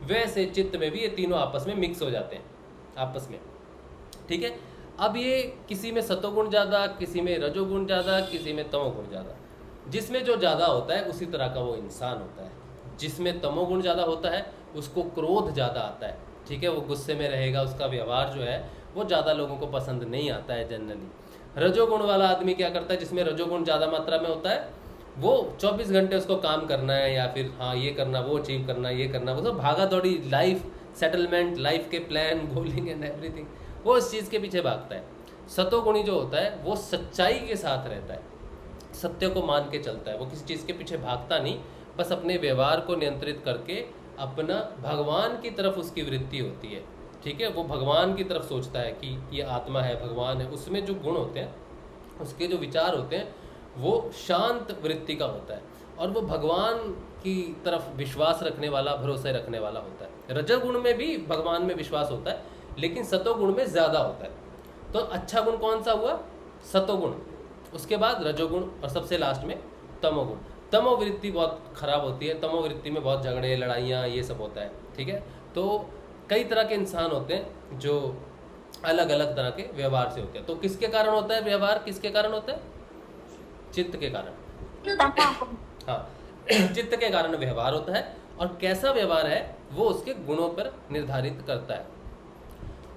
वैसे चित्त में भी ये तीनों आपस में मिक्स हो जाते हैं आपस में, ठीक है। अब ये किसी में सतोगुण ज़्यादा, किसी में रजोगुण ज़्यादा, किसी में तमोगुण ज़्यादा। जिसमें जो ज़्यादा होता है उसी तरह का वो इंसान होता है। जिसमें तमोगुण ज़्यादा होता है उसको क्रोध ज़्यादा आता है, ठीक है, वो गुस्से में रहेगा, उसका व्यवहार जो है वो ज़्यादा लोगों को पसंद नहीं आता है जनरली। रजोगुण वाला आदमी क्या करता है, जिसमें रजोगुण ज़्यादा मात्रा में होता है, वो 24 घंटे उसको काम करना है, या फिर हाँ ये करना, वो अचीव करना, ये करना, वो सब भागा दौड़ी, लाइफ सेटलमेंट, लाइफ के प्लान, गोलिंग एंड एवरीथिंग, वो इस चीज़ के पीछे भागता है। सतोगुणी जो होता है वो सच्चाई के साथ रहता है, सत्य को मान के चलता है, वो किसी चीज़ के पीछे भागता नहीं, बस अपने व्यवहार को नियंत्रित करके अपना भगवान की तरफ उसकी वृत्ति होती है, ठीक है। वो भगवान की तरफ सोचता है कि ये आत्मा है, भगवान है, उसमें जो गुण होते हैं, उसके जो विचार होते हैं, वो शांत वृत्ति का होता है, और वो भगवान की तरफ विश्वास रखने वाला, भरोसे रखने वाला होता है। रजोगुण में भी भगवान में विश्वास होता है, लेकिन सतोगुण में ज़्यादा होता है। तो अच्छा गुण कौन सा हुआ? सतोगुण, उसके बाद रजोगुण, और सबसे लास्ट में तमोगुण। तमोवृत्ति बहुत खराब होती है, तमोवृत्ति में बहुत झगड़े, लड़ाइयाँ, ये सब होता है, ठीक है। तो कई तरह के इंसान होते हैं जो अलग अलग तरह के व्यवहार से होते हैं। तो किसके कारण होता है व्यवहार, किसके कारण होता है? चित्त के कारण, हाँ चित्त के कारण व्यवहार होता है, और कैसा व्यवहार है वो उसके गुणों पर निर्धारित करता है।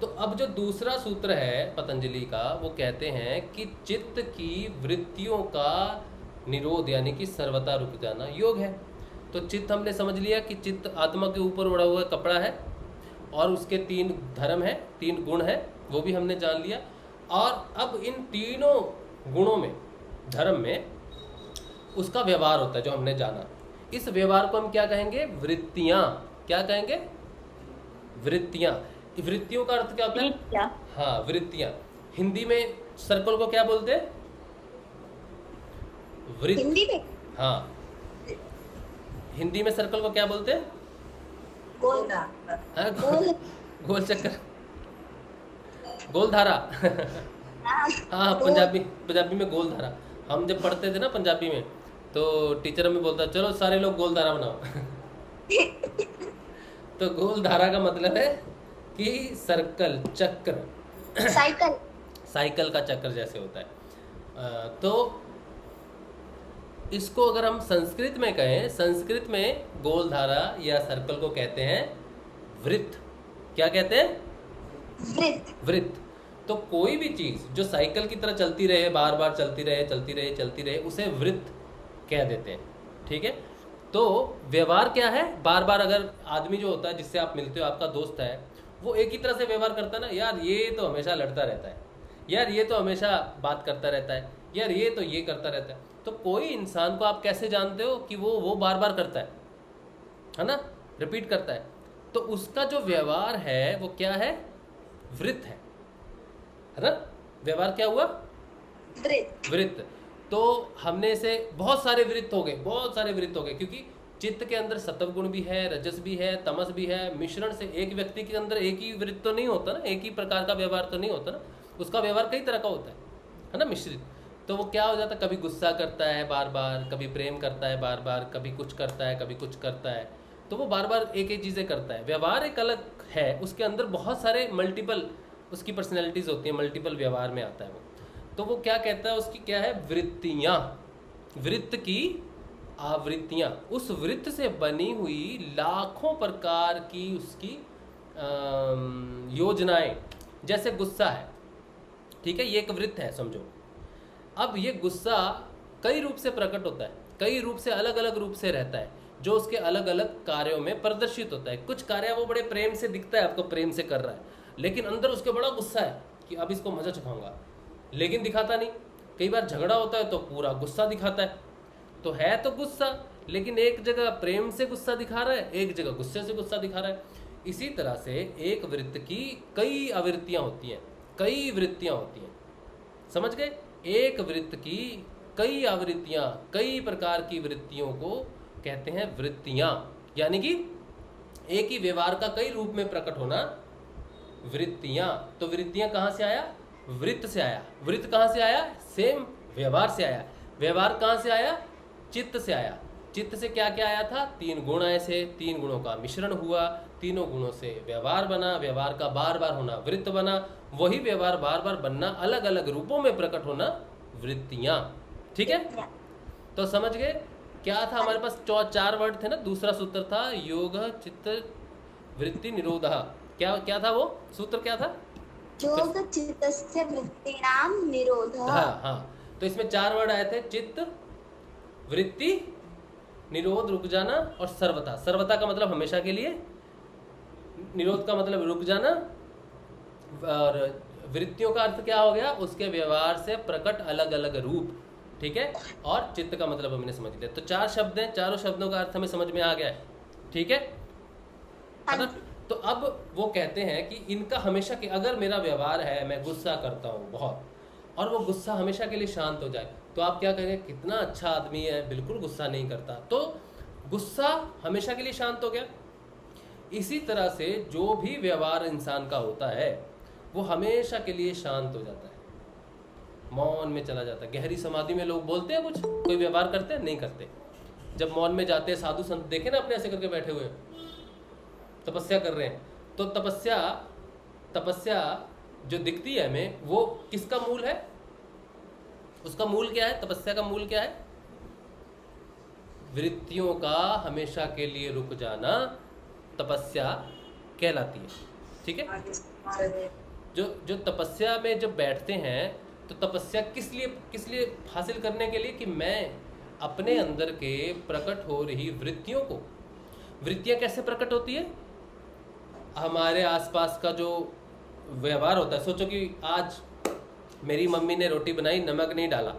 तो अब जो दूसरा सूत्र है पतंजलि का, वो कहते हैं कि चित्त की वृत्तियों का निरोध यानी कि सर्वथा रुक जाना योग है। तो चित्त हमने समझ लिया कि चित्त आत्मा के ऊपर उड़ा हुआ कपड़ा है, और उसके 3 धर्म है, 3 गुण है, वो भी हमने जान लिया। और अब इन तीनों गुणों में, धर्म में, उसका व्यवहार होता है जो हमने जाना। इस व्यवहार को हम क्या कहेंगे? वृत्तियां। क्या कहेंगे? वृत्तियां। वृत्तियों का अर्थ क्या होता है? हाँ, वृत्तियां। हिंदी में सर्कल को क्या बोलते हैं? वृत्त। हिंदी में? हाँ, हिंदी में सर्कल को क्या बोलते हैं? गोल। हाँ, गोल चक्कर, गोल धारा। हाँ, पंजाबी में गोल धारा। हम जब पढ़ते थे ना पंजाबी में, तो टीचर हमें बोलता चलो सारे लोग गोल धारा बनाओ। तो गोल धारा का मतलब है कि सर्कल, चक्र, साइकिल का चक्कर जैसे होता है। तो इसको अगर हम संस्कृत में कहें, संस्कृत में गोल धारा या सर्कल को कहते हैं वृत्त। क्या कहते हैं? वृत्त। तो कोई भी चीज जो साइकिल की तरह चलती रहे, बार बार चलती रहे, उसे वृत्त कह देते हैं, ठीक है। तो व्यवहार क्या है? बार बार अगर आदमी जो होता है जिससे आप मिलते हो, आपका दोस्त है, वो एक ही तरह से व्यवहार करता है ना, यार ये तो हमेशा लड़ता रहता है, यार ये तो हमेशा बात करता रहता है, यार ये तो ये करता रहता है। तो कोई इंसान को आप कैसे जानते हो कि वो बार बार करता है ना, रिपीट करता है? तो उसका जो व्यवहार है वो क्या है? वृत्त है ना। व्यवहार क्या हुआ? वृत्त। तो हमने इसे बहुत सारे वृत्त हो गए, क्योंकि चित्त के अंदर सत्व गुण भी है, रजस भी है, तमस भी है। मिश्रण से एक व्यक्ति के अंदर एक ही वृत्त तो नहीं होता ना, एक ही प्रकार का व्यवहार तो नहीं होता ना, उसका व्यवहार कई तरह का होता है ना, मिश्रित। तो वो क्या हो जाता है? कभी गुस्सा करता है बार बार, कभी प्रेम करता है बार बार, कभी कुछ करता है, कभी कुछ करता है। तो वो बार बार एक ही चीज़ें करता है। व्यवहार एक अलग है, उसके अंदर बहुत सारे मल्टीपल उसकी पर्सनैलिटीज़ होती हैं, मल्टीपल व्यवहार में आता है वो। तो वो क्या कहता है? उसकी क्या है? वृत्तियाँ, वृत्त की आवृत्तियाँ, उस वृत्त से बनी हुई लाखों प्रकार की उसकी योजनाएं। जैसे गुस्सा है, ठीक है, ये एक वृत्त है समझो। अब ये गुस्सा कई रूप से प्रकट होता है, कई रूप से, अलग अलग रूप से रहता है, जो उसके अलग अलग कार्यों में प्रदर्शित होता है। कुछ कार्य वो बड़े प्रेम से दिखता है, आपको प्रेम से कर रहा है, लेकिन अंदर उसके बड़ा गुस्सा है कि अब इसको मजा चखाऊंगा, लेकिन दिखाता नहीं। कई बार झगड़ा होता है तो पूरा गुस्सा दिखाता है तो गुस्सा, लेकिन एक जगह प्रेम से गुस्सा दिखा रहा है, एक जगह गुस्से से गुस्सा दिखा रहा है। इसी तरह से एक वृत्त की कई आवृत्तियां होती हैं, कई वृत्तियां होती हैं, समझ गए? एक वृत्त की कई आवृत्तियां, कई प्रकार की वृत्तियों को कहते हैं वृत्तियां। यानी कि एक ही व्यवहार का कई रूप में प्रकट होना, वृत्तियां। तो वृत्तियां कहाँ से आया? वृत्त से आया। वृत्त कहाँ से आया? सेम व्यवहार से आया। व्यवहार कहाँ से आया? चित्त से आया। चित्त से क्या क्या आया था, 3 गुण आए थे, 3 गुणों का मिश्रण हुआ, तीनों गुणों से व्यवहार बना, व्यवहार का बार बार होना वृत्त बना, वही व्यवहार बार बार बनना, अलग अलग रूपों में प्रकट होना वृत्तियां। ठीक है, तो समझ गए क्या था हमारे पास 4 वर्ड थे ना। दूसरा सूत्र था योग चित्त वृत्ति निरोध। क्या क्या था वो सूत्र, क्या था? योग चित्तस्य वृत्तिनां निरोधः। हाँ, तो इसमें 4 वर्ड आए थे, चित्त, वृत्ति, निरोध रुक जाना, और सर्वथा। सर्वथा का मतलब हमेशा के लिए, निरोध का मतलब रुक जाना, और वृत्तियों का अर्थ क्या हो गया, उसके व्यवहार से प्रकट अलग अलग रूप। ठीक है, और चित्त का मतलब हमने समझ लिया। तो 4 शब्द हैं, चारों शब्दों का अर्थ हमें समझ में आ गया है। ठीक है ना? तो अब वो कहते हैं कि इनका हमेशा के, अगर मेरा व्यवहार है, मैं गुस्सा करता हूँ बहुत, और वो गुस्सा हमेशा के लिए शांत हो जाए, तो आप क्या कहेंगे, कितना अच्छा आदमी है, बिल्कुल गुस्सा नहीं करता, तो गुस्सा हमेशा के लिए शांत हो गया। इसी तरह से जो भी व्यवहार इंसान का होता है वो हमेशा के लिए शांत हो जाता है, मौन में चला जाता है। गहरी समाधि में लोग बोलते हैं कुछ, कोई व्यवहार करते हैं, नहीं करते। जब मौन में जाते हैं, साधु संत देखे ना अपने ऐसे करके बैठे हुए तपस्या कर रहे हैं, तो तपस्या जो दिखती है हमें, वो किसका मूल है, उसका मूल क्या है, तपस्या का मूल क्या है, वृत्तियों का हमेशा के लिए रुक जाना तपस्या कहलाती है। ठीक है, जो तपस्या में जब बैठते हैं, तो तपस्या किस लिए हासिल करने के लिए, कि मैं अपने अंदर के प्रकट हो रही वृत्तियों को, वृत्तियां कैसे प्रकट होती है, हमारे आसपास का जो व्यवहार होता है। सोचो कि आज मेरी मम्मी ने रोटी बनाई, नमक नहीं डाला,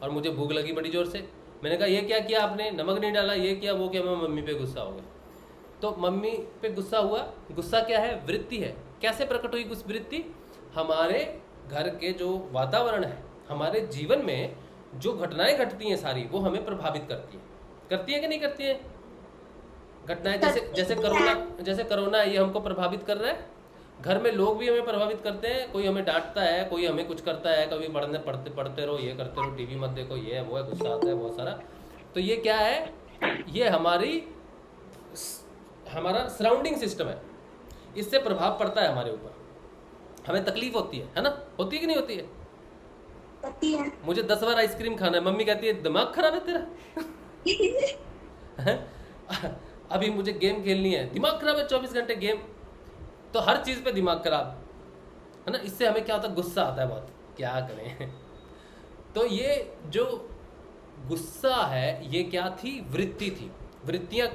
और मुझे भूख लगी बड़ी जोर से। मैंने कहा ये क्या किया आपने, नमक नहीं डाला, ये किया वो किया, मैं मम्मी पे गुस्सा हो गया। तो मम्मी पे गुस्सा हुआ, गुस्सा क्या है, वृत्ति है। कैसे प्रकट हुई उस वृत्ति, हमारे घर के जो वातावरण है, हमारे जीवन में जो घटनाएं घटती हैं सारी, वो हमें प्रभावित करती है कि नहीं करती है घटनाएं। जैसे कोरोना ये हमको प्रभावित कर रहा है, घर में लोग भी हमें प्रभावित करते हैं, कोई हमें डांटता है, कोई हमें कुछ करता है, कभी पढ़ते रहो, ये करते रहो, टीवी मत देखो, ये है वो है, गुस्सा आता है बहुत सारा। तो ये क्या है, ये हमारा सराउंडिंग सिस्टम है, इससे प्रभाव पड़ता है हमारे ऊपर, हमें तकलीफ होती है ना, होती है कि नहीं होती है? होती है। मुझे 10 बार आइसक्रीम खाना है, मम्मी कहती है दिमाग खराब है तेरा। अभी मुझे गेम खेलनी है, दिमाग खराब है, 24 घंटे गेम, तो हर चीज पे दिमाग खराब है ना। इससे हमें क्या होता है, गुस्सा आता है बहुत, क्या करें। तो ये जो गुस्सा है, ये क्या थी, वृत्ति थी। वृत्तियां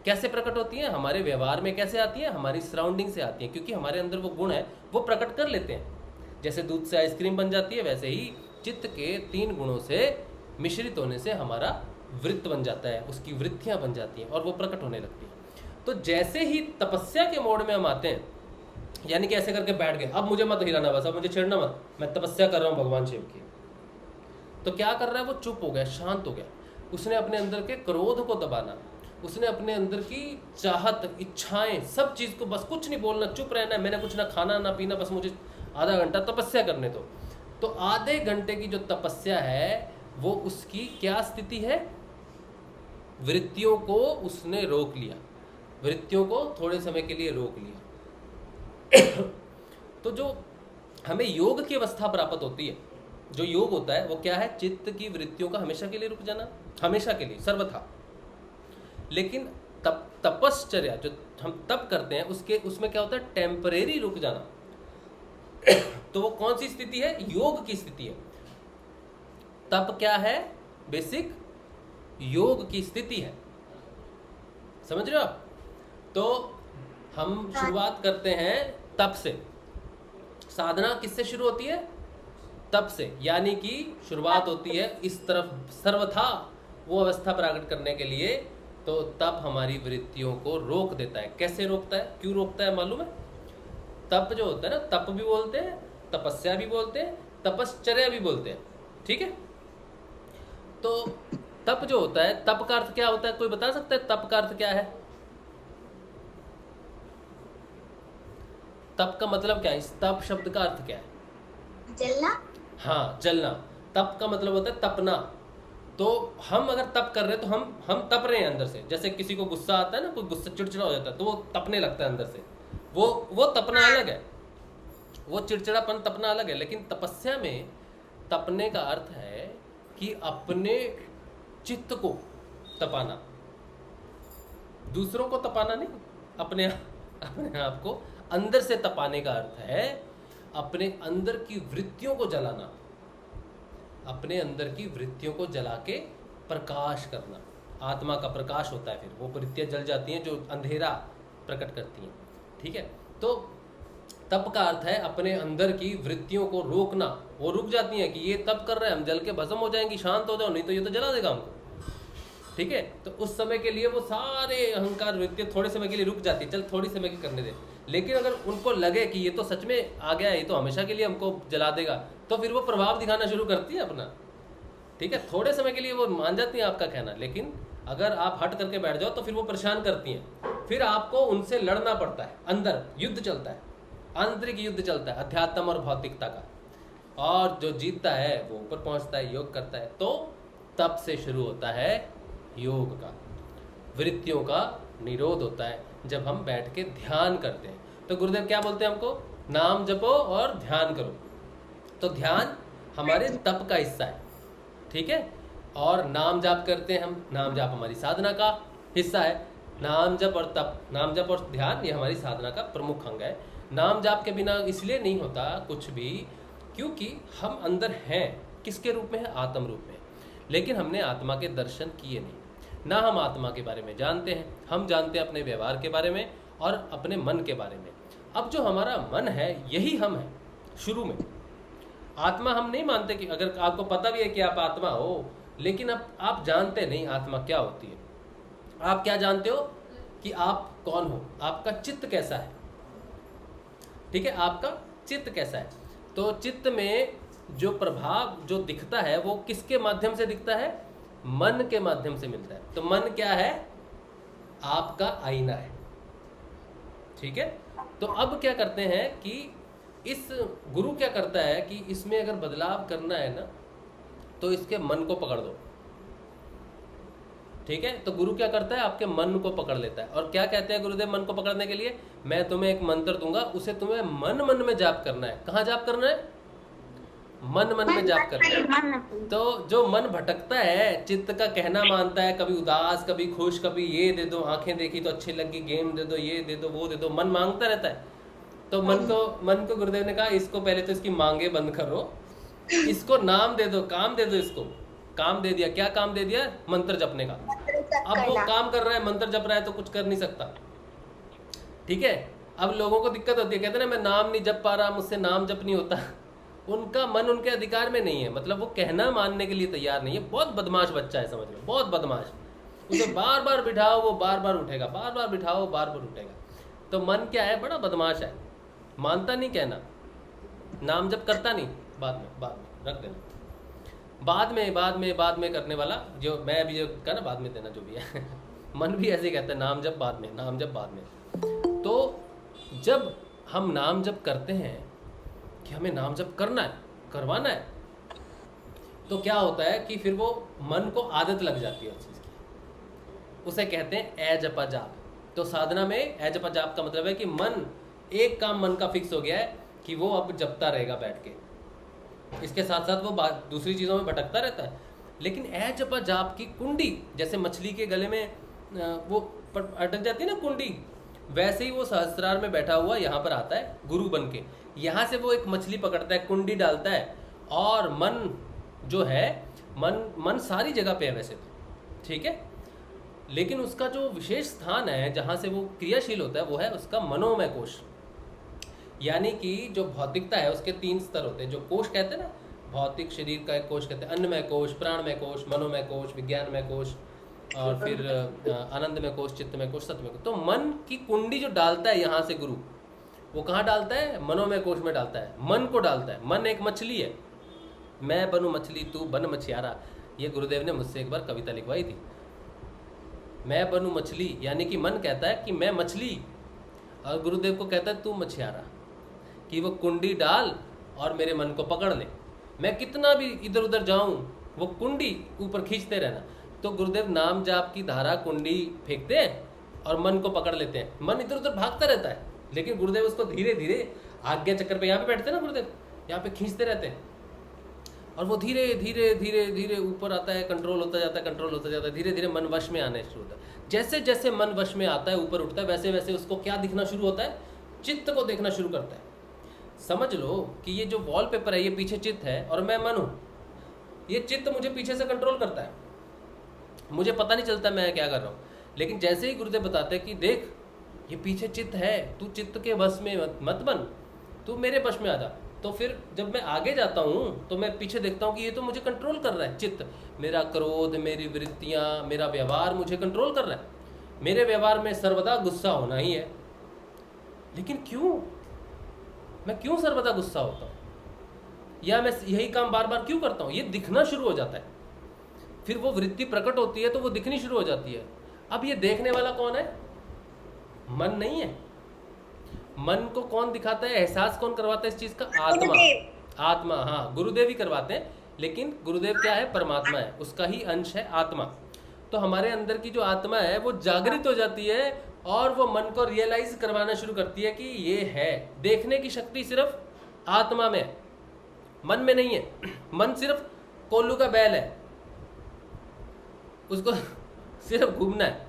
कैसे प्रकट होती हैं, हमारे व्यवहार में कैसे आती हैं, हमारी सराउंडिंग से आती हैं, क्योंकि हमारे अंदर वो गुण है, वो प्रकट कर लेते हैं। जैसे दूध से आइसक्रीम बन जाती है, वैसे ही चित्त के 3 गुणों से मिश्रित होने से हमारा वृत्त बन जाता है, उसकी वृत्तियां बन जाती हैं और वो प्रकट होने लगती हैं। तो जैसे ही तपस्या के मोड में हम आते हैं, यानी कि ऐसे करके बैठ गए, अब मुझे मत हिलाना, बस अब मुझे छेड़ना मत, मैं तपस्या कर रहा हूँ भगवान शिव की, तो क्या कर रहा है, वो चुप हो गया, शांत हो गया। उसने अपने अंदर के क्रोध को दबाना, उसने अपने अंदर की चाहत, इच्छाएं, सब चीज को, बस कुछ नहीं बोलना, चुप रहना है, मैंने कुछ ना खाना ना पीना, बस मुझे आधा घंटा तपस्या करने दो। तो आधे घंटे की जो तपस्या है, वो उसकी क्या स्थिति है, वृत्तियों को उसने रोक लिया, वृत्तियों को थोड़े समय के लिए रोक लिया। तो जो हमें योग की अवस्था प्राप्त होती है, जो योग होता है, वो क्या है, चित्त की वृत्तियों का हमेशा के लिए रुक जाना, हमेशा के लिए, सर्वथा। लेकिन तपश्चर्या जो हम तप करते हैं, उसमें क्या होता है, टेम्परेरी रुक जाना। तो वो कौन सी स्थिति है, योग की स्थिति है। तप क्या है, बेसिक योग की स्थिति है, समझ रहे हो आप? तो हम शुरुआत करते हैं तप से। साधना किससे शुरू होती है, तप से, यानी कि शुरुआत होती है इस तरफ, सर्वथा वो अवस्था प्रकट करने के लिए। तो तप हमारी वृत्तियों को रोक देता है। कैसे रोकता है, क्यों रोकता है मालूम है? तप जो होता है ना, तप भी बोलते हैं, तपस्या भी बोलते हैं, तपश्चर्या भी बोलते हैं, ठीक है। तो तप जो होता है, तप का अर्थ क्या होता है, कोई बता सकता है तप का अर्थ क्या है? तप का मतलब क्या है, इस तप शब्द का अर्थ क्या है? जलना। हाँ, जलना। तप का मतलब होता है तपना, तो हम अगर तप कर रहे हैं तो हम तप रहे हैं अंदर से। जैसे किसी को गुस्सा आता है ना, कोई गुस्सा चिड़चिड़ा हो जाता है तो वो तपने लगता है अंदर से, वो तपना अलग है, वो चिड़चिड़ापन तपना अलग है। लेकिन तपस्या में तपने का अर्थ है कि अपने चित्त को तपाना, दूसरों को तपाना नहीं, अपने आप को अंदर से तपाने का अर्थ है अपने अंदर की वृत्तियों को जलाना, अपने अंदर की वृत्तियों को जला के प्रकाश करना। आत्मा का प्रकाश होता है, फिर वो वृत्तियां जल जाती हैं जो अंधेरा प्रकट करती हैं। ठीक है, तो तप का अर्थ है अपने अंदर की वृत्तियों को रोकना। वो रुक जाती हैं कि ये तप कर रहे हैं, हम जल के भस्म हो जाएंगी, शांत हो जाओ, नहीं तो ये तो जला देगा हमको। ठीक है, तो उस समय के लिए वो सारे अहंकार वृत्तियां थोड़े समय के लिए रुक जाती है, चल थोड़ी समय की करने दे। लेकिन अगर उनको लगे कि ये तो सच में आ गया है, ये तो हमेशा के लिए हमको जला देगा, तो फिर वो प्रभाव दिखाना शुरू करती है अपना। ठीक है, थोड़े समय के लिए वो मान जाती हैं आपका कहना, लेकिन अगर आप हट करके बैठ जाओ तो फिर वो परेशान करती हैं। फिर आपको उनसे लड़ना पड़ता है, अंदर युद्ध चलता है, आंतरिक युद्ध चलता है अध्यात्म और भौतिकता का, और जो जीतता है वो ऊपर पहुंचता है, योग करता है। तो तप से शुरू होता है योग का, वृत्तियों का निरोध होता है जब हम बैठ के ध्यान करते हैं। तो गुरुदेव क्या बोलते हैं हमको, नाम जपो और ध्यान करो। तो ध्यान हमारे तप का हिस्सा है। ठीक है, और नाम जाप करते हैं हम, नाम जाप हमारी साधना का हिस्सा है। नाम जप और तप, नाम जप और ध्यान ये हमारी साधना का प्रमुख अंग है। नाम जाप के बिना इसलिए नहीं होता कुछ भी, क्योंकि हम अंदर हैं, किसके रूप में है, आत्म रूप में, लेकिन हमने आत्मा के दर्शन किए नहीं, ना हम आत्मा के बारे में जानते हैं। हम जानते हैं अपने व्यवहार के बारे में और अपने मन के बारे में। अब जो हमारा मन है यही हम है शुरू में। आत्मा हम नहीं मानते, कि अगर आपको पता भी है कि आप आत्मा हो, लेकिन अब आप जानते नहीं आत्मा क्या होती है। आप क्या जानते हो कि आप कौन हो, आपका चित्त कैसा है। ठीक है, आपका चित्त कैसा है। तो चित्त में जो प्रभाव जो दिखता है वो किसके माध्यम से दिखता है, मन के माध्यम से मिलता है। तो मन क्या है, आपका आईना है। ठीक है, तो अब क्या करते हैं कि इस गुरु क्या करता है कि इसमें अगर बदलाव करना है ना, तो इसके मन को पकड़ दो। ठीक है, तो गुरु क्या करता है, आपके मन को पकड़ लेता है। और क्या कहते हैं गुरुदेव मन को पकड़ने के लिए, मैं तुम्हें एक मंत्र दूंगा, उसे तुम्हें मन मन में जाप करना है। कहाँ जाप करना है, मन मन में जाप करना है। तो जो मन भटकता है, चित्त का कहना मानता है, कभी उदास कभी खुश, कभी ये दे दो, आंखें देखी तो अच्छी लगी, गेम दे दो, ये दे दो, वो दे दो, मन मांगता रहता है। तो मन को गुरुदेव ने कहा इसको पहले तो इसकी मांगे बंद करो, इसको नाम दे दो, काम दे दो, इसको काम दे दिया। क्या काम दे दिया, मंत्र जपने का। अब वो काम कर रहा है, मंत्र जप रहा है, तो कुछ कर नहीं सकता। ठीक है, अब लोगों को दिक्कत होती है, कहते हैं ना मैं नाम नहीं जप पा रहा, मुझसे नाम जप नहीं होता। उनका मन उनके अधिकार में नहीं है, मतलब वो कहना मानने के लिए तैयार नहीं है। बहुत बदमाश बच्चा है, समझ लो, बहुत बदमाश। उसे बार बार बिठाओ वो बार बार उठेगा, बार बार बिठाओ बार बार उठेगा। तो मन क्या है, बड़ा बदमाश है, मानता नहीं कहना, नाम जप करता नहीं, बाद में रख देना, बाद में करने वाला, जो मैं अभी जो कहा ना बाद में देना, जो भी है मन भी ऐसे ही कहता है, नाम जप बाद में, नाम जप बाद में। तो जब हम नाम जप करते हैं कि हमें नाम जप करना है, करवाना है, तो क्या होता है कि फिर वो मन को आदत लग जाती है उस चीज़ की, उसे कहते हैं ए जपा जाप। तो साधना में ए जपा जाप का मतलब है कि मन, एक काम मन का फिक्स हो गया है कि वो अब जपता रहेगा बैठ के, इसके साथ साथ वो दूसरी चीज़ों में भटकता रहता है। लेकिन ए जपा जाप की कुंडी, जैसे मछली के गले में वो अटक जाती है ना कुंडी, वैसे ही वो सहस्त्रार में बैठा हुआ यहाँ पर आता है गुरु बन के। यहाँ से वो एक मछली पकड़ता है, कुंडी डालता है, और मन जो है, मन सारी जगह पे है वैसे तो, ठीक है, लेकिन उसका जो विशेष स्थान है जहाँ से वो क्रियाशील होता है वो है उसका मनोमय कोश। यानी कि जो भौतिकता है उसके 3 स्तर होते हैं, जो कोश कहते हैं ना, भौतिक शरीर का एक कोश कहते हैं अन्नमय कोश, प्राणमय कोश, मनोमय कोश, विज्ञानमय कोश, और फिर आनंदमय कोश, चित्तमय कोश, सत्यमय कोश। तो मन की कुंडी जो डालता है यहाँ से गुरु, वो कहाँ डालता है, मनोमय कोश में डालता है, मन को डालता है। मन एक मछली है, मैं बनूं मछली तू बन मछियारा, ये गुरुदेव ने मुझसे एक बार कविता लिखवाई थी। मैं बनूं मछली, यानी कि मन कहता है कि मैं मछली, और गुरुदेव को कहता है तू मछियारा, कि वो कुंडी डाल और मेरे मन को पकड़ ले। मैं कितना भी इधर उधर जाऊं, वो कुंडी ऊपर खींचते रहना। तो गुरुदेव नाम जाप की धारा कुंडी फेंकते हैं और मन को पकड़ लेते हैं। मन इधर उधर भागता रहता है, लेकिन गुरुदेव उसको धीरे धीरे आज्ञा चक्र पे यहाँ पे बैठते हैं ना गुरुदेव, यहाँ पे खींचते रहते हैं और वो धीरे धीरे धीरे धीरे ऊपर आता है, कंट्रोल होता जाता है, कंट्रोल होता जाता है, धीरे धीरे मन वश में आने शुरू होता है। जैसे जैसे मन वश में आता है, ऊपर उठता है, वैसे वैसे उसको क्या दिखना शुरू होता है? चित्त को देखना शुरू करता है। समझ लो कि ये जो वॉलपेपर है ये पीछे चित्त है और मैं मन हूँ। ये चित्त मुझे पीछे से कंट्रोल करता है, मुझे पता नहीं चलता मैं क्या कर रहा हूँ। लेकिन जैसे ही गुरुदेव बताते हैं कि देख ये पीछे चित्त है, तू चित्त के वश में मत बन, तू मेरे वश में आ जा। तो फिर जब मैं आगे जाता हूँ तो मैं पीछे देखता हूँ कि ये तो मुझे कंट्रोल कर रहा है। चित्त, मेरा क्रोध, मेरी वृत्तियाँ, मेरा व्यवहार मुझे कंट्रोल कर रहा है। मेरे व्यवहार में सर्वदा गुस्सा होना ही है। लेकिन क्यों? मैं क्यों सर्वदा गुस्सा होता हूँ, या मैं यही काम बार बार क्यों करता हूँ? ये दिखना शुरू हो जाता है। फिर वो वृत्ति प्रकट होती है तो वो दिखनी शुरू हो जाती है। अब ये देखने वाला कौन है? मन नहीं है। मन को कौन दिखाता है, एहसास कौन करवाता है इस चीज का? आत्मा। आत्मा, हाँ, गुरुदेव ही करवाते हैं। लेकिन गुरुदेव क्या है? परमात्मा है, उसका ही अंश है आत्मा। तो हमारे अंदर की जो आत्मा है वो जागृत हो जाती है और वो मन को रियलाइज करवाना शुरू करती है कि ये है। देखने की शक्ति सिर्फ आत्मा में है, मन में नहीं है। मन सिर्फ कोल्लू का बैल है, उसको सिर्फ घूमना है।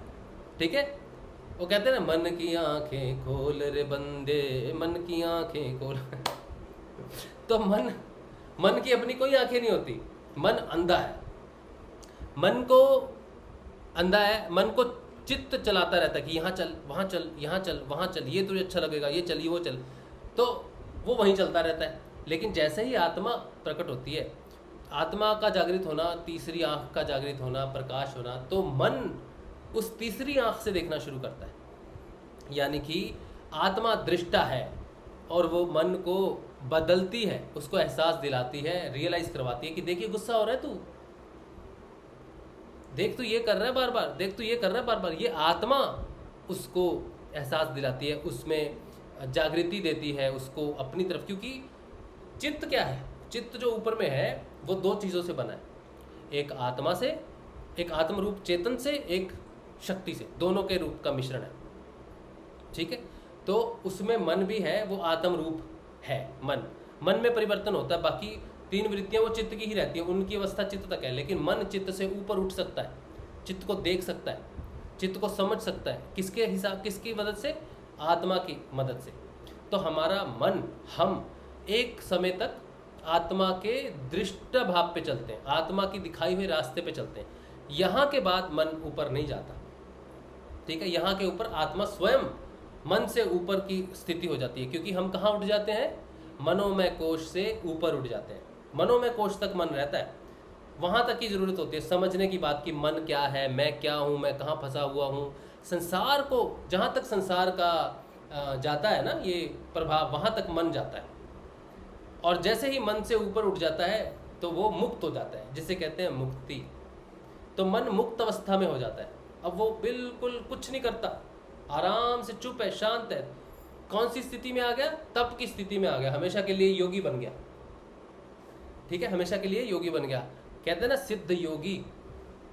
ठीक है, वो कहते हैं ना, मन की आंखें खोल रे बंदे, मन की आंखें खोल। तो मन की अपनी कोई आंखें नहीं होती। मन अंधा है, मन को अंधा है। मन को चित्त चलाता रहता है कि यहाँ चल, वहाँ चल, यहाँ चल, वहाँ चल, ये तुझे अच्छा लगेगा, ये चल, ये वो चल, तो वो वहीं चलता रहता है। लेकिन जैसे ही आत्मा प्रकट होती है, आत्मा का जागृत होना, तीसरी आंख का जागृत होना, प्रकाश होना, तो मन उस तीसरी आंख से देखना शुरू करता है। यानी कि आत्मा दृष्टा है और वो मन को बदलती है, उसको एहसास दिलाती है, रियलाइज करवाती है कि देखिए गुस्सा हो रहा है तू, देख तू ये कर रहा है बार बार, देख तू ये कर रहा है बार बार। ये आत्मा उसको एहसास दिलाती है, उसमें जागृति देती है उसको अपनी तरफ। क्योंकि चित्त क्या है? चित्त जो ऊपर में है वो दो चीज़ों से बना है, एक आत्मा से, एक आत्म रूप चेतन से, एक शक्ति से, दोनों के रूप का मिश्रण है। ठीक है, तो उसमें मन भी है, वो आत्म रूप है। मन में परिवर्तन होता है। बाकी तीन वृत्तियां वो चित्त की ही रहती हैं, उनकी अवस्था चित्त तक है। लेकिन मन चित्त से ऊपर उठ सकता है, चित्त को देख सकता है, चित्त को समझ सकता है। किसके हिसाब, किसकी मदद से? आत्मा की मदद से। तो हमारा मन, हम एक समय तक आत्मा के दृष्ट भाव पे चलते हैं, आत्मा की दिखाई हुए रास्ते पे चलते हैं। यहाँ के बाद मन ऊपर नहीं जाता। ठीक है, यहाँ के ऊपर आत्मा स्वयं मन से ऊपर की स्थिति हो जाती है। क्योंकि हम कहाँ उठ जाते हैं? मनोमय कोश से ऊपर उठ जाते हैं। मनोमय कोश तक मन रहता है, वहाँ तक की ज़रूरत होती है समझने की बात कि मन क्या है, मैं क्या हूँ, मैं कहाँ फंसा हुआ हूँ। संसार को, जहाँ तक संसार का जाता है ना ये प्रभाव, वहाँ तक मन जाता है। और जैसे ही मन से ऊपर उठ जाता है तो वो मुक्त हो जाता है, जिसे कहते हैं मुक्ति। तो मन मुक्त अवस्था में हो जाता है। अब वो बिल्कुल कुछ नहीं करता, आराम से चुप है, शांत है। कौन सी स्थिति में आ गया? तप की स्थिति में आ गया, हमेशा के लिए योगी बन गया। ठीक है, हमेशा के लिए योगी बन गया। कहते हैं ना सिद्ध योगी,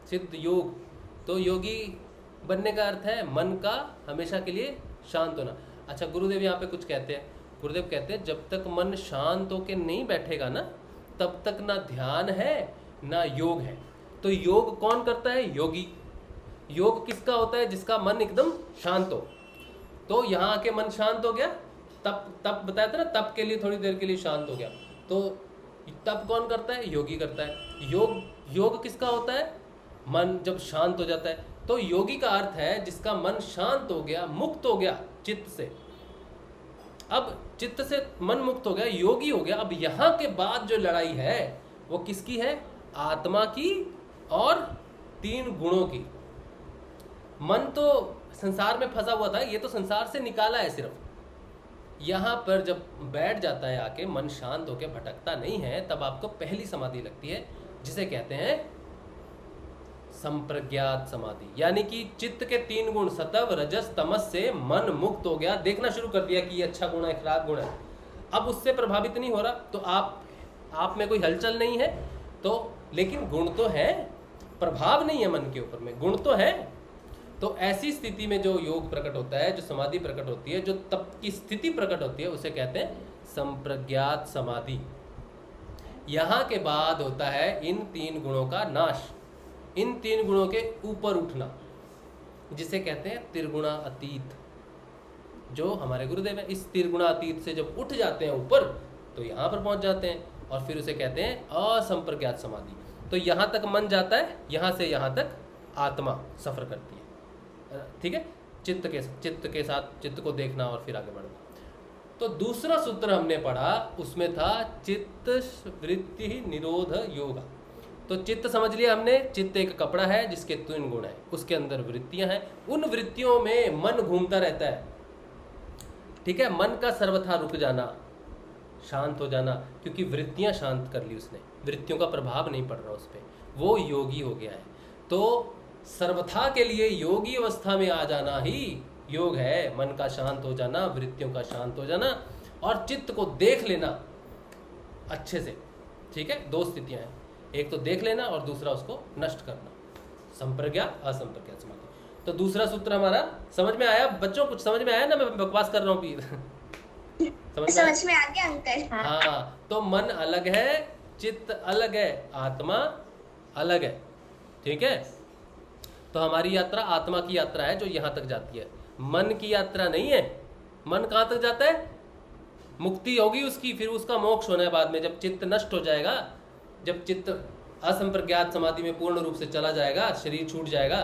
सिद्ध योग। तो योगी बनने का अर्थ है मन का हमेशा के लिए शांत होना। अच्छा, गुरुदेव यहाँ पे कुछ कहते हैं। गुरुदेव कहते हैं जब तक मन शांत होकर नहीं बैठेगा ना, तब तक ना ध्यान है ना योग है। तो योग कौन करता है? योगी। योग किसका होता है? जिसका मन एकदम शांत हो। तो यहाँ आके मन शांत हो गया, तप बताया था ना, तप के लिए थोड़ी देर के लिए शांत हो गया। तो तप कौन करता है? योगी करता है। योग किसका होता है? मन जब शांत हो जाता है। तो योगी का अर्थ है जिसका मन शांत हो गया, मुक्त हो गया चित्त से। अब चित्त से मन मुक्त हो गया, योगी हो गया। अब यहाँ के बाद जो लड़ाई है वो किसकी है? आत्मा की और तीन गुणों की। मन तो संसार में फंसा हुआ था, ये तो संसार से निकाला है सिर्फ। यहाँ पर जब बैठ जाता है आके, मन शांत होकर भटकता नहीं है, तब आपको पहली समाधि लगती है, जिसे कहते हैं संप्रज्ञात समाधि। यानी कि चित्त के तीन गुण सत्व रजस तमस से मन मुक्त हो गया, देखना शुरू कर दिया कि ये अच्छा गुण है, खराब गुण है। अब उससे प्रभावित नहीं हो रहा, तो आप में कोई हलचल नहीं है, तो लेकिन गुण तो है, प्रभाव नहीं है मन के ऊपर में, गुण तो है। तो ऐसी स्थिति में जो योग प्रकट होता है, जो समाधि प्रकट होती है, जो तप की स्थिति प्रकट होती है, उसे कहते हैं संप्रज्ञात समाधि। यहाँ के बाद होता है इन 3 गुणों का नाश, इन 3 गुणों के ऊपर उठना, जिसे कहते हैं त्रिगुणा अतीत। जो हमारे गुरुदेव है, इस त्रिगुणा अतीत से जब उठ जाते हैं ऊपर, तो यहाँ पर पहुँच जाते हैं, और फिर उसे कहते हैं असंप्रज्ञात समाधि। तो यहाँ तक मन जाता है, यहाँ से यहाँ तक आत्मा सफ़र करती है, ठीक है, चित्त के साथ चित्त को देखना और फिर आगे बढ़ना। तो दूसरा सूत्र हमने पढ़ा, उसमें था चित्त वृत्ति निरोध योगा। तो चित्त समझ लिया हमने, चित्त एक कपड़ा है जिसके 3 गुण हैं, उसके अंदर वृत्तियां हैं, उन वृत्तियों में मन घूमता रहता है, ठीक है। मन का सर्वथा रुक जाना, शांत हो जाना, क्योंकि वृत्तियां शांत कर ली उसने, वृत्तियों का प्रभाव नहीं पड़ रहा उस पर, वो योगी हो गया है। तो सर्वथा के लिए योगी अवस्था में आ जाना ही योग है, मन का शांत हो जाना, वृत्तियों का शांत हो जाना, और चित्त को देख लेना अच्छे से, ठीक है। 2 स्थितियां हैं, एक तो देख लेना और दूसरा उसको नष्ट करना, संप्रज्ञात असंप्रज्ञात समाधि। तो दूसरा सूत्र हमारा समझ में आया बच्चों? कुछ समझ में आया ना, मैं बकवास कर रहा हूँ पीर? समझ में आ गया अंकल? हाँ, तो मन अलग है, चित्त अलग है, आत्मा अलग है, ठीक है। तो हमारी यात्रा आत्मा की यात्रा है जो यहाँ तक जाती है, मन की यात्रा नहीं है। मन कहाँ तक जाता है? मुक्ति होगी उसकी, फिर उसका मोक्ष होना है बाद में, जब चित्त नष्ट हो जाएगा, जब चित्त असंप्रज्ञात समाधि में पूर्ण रूप से चला जाएगा, शरीर छूट जाएगा,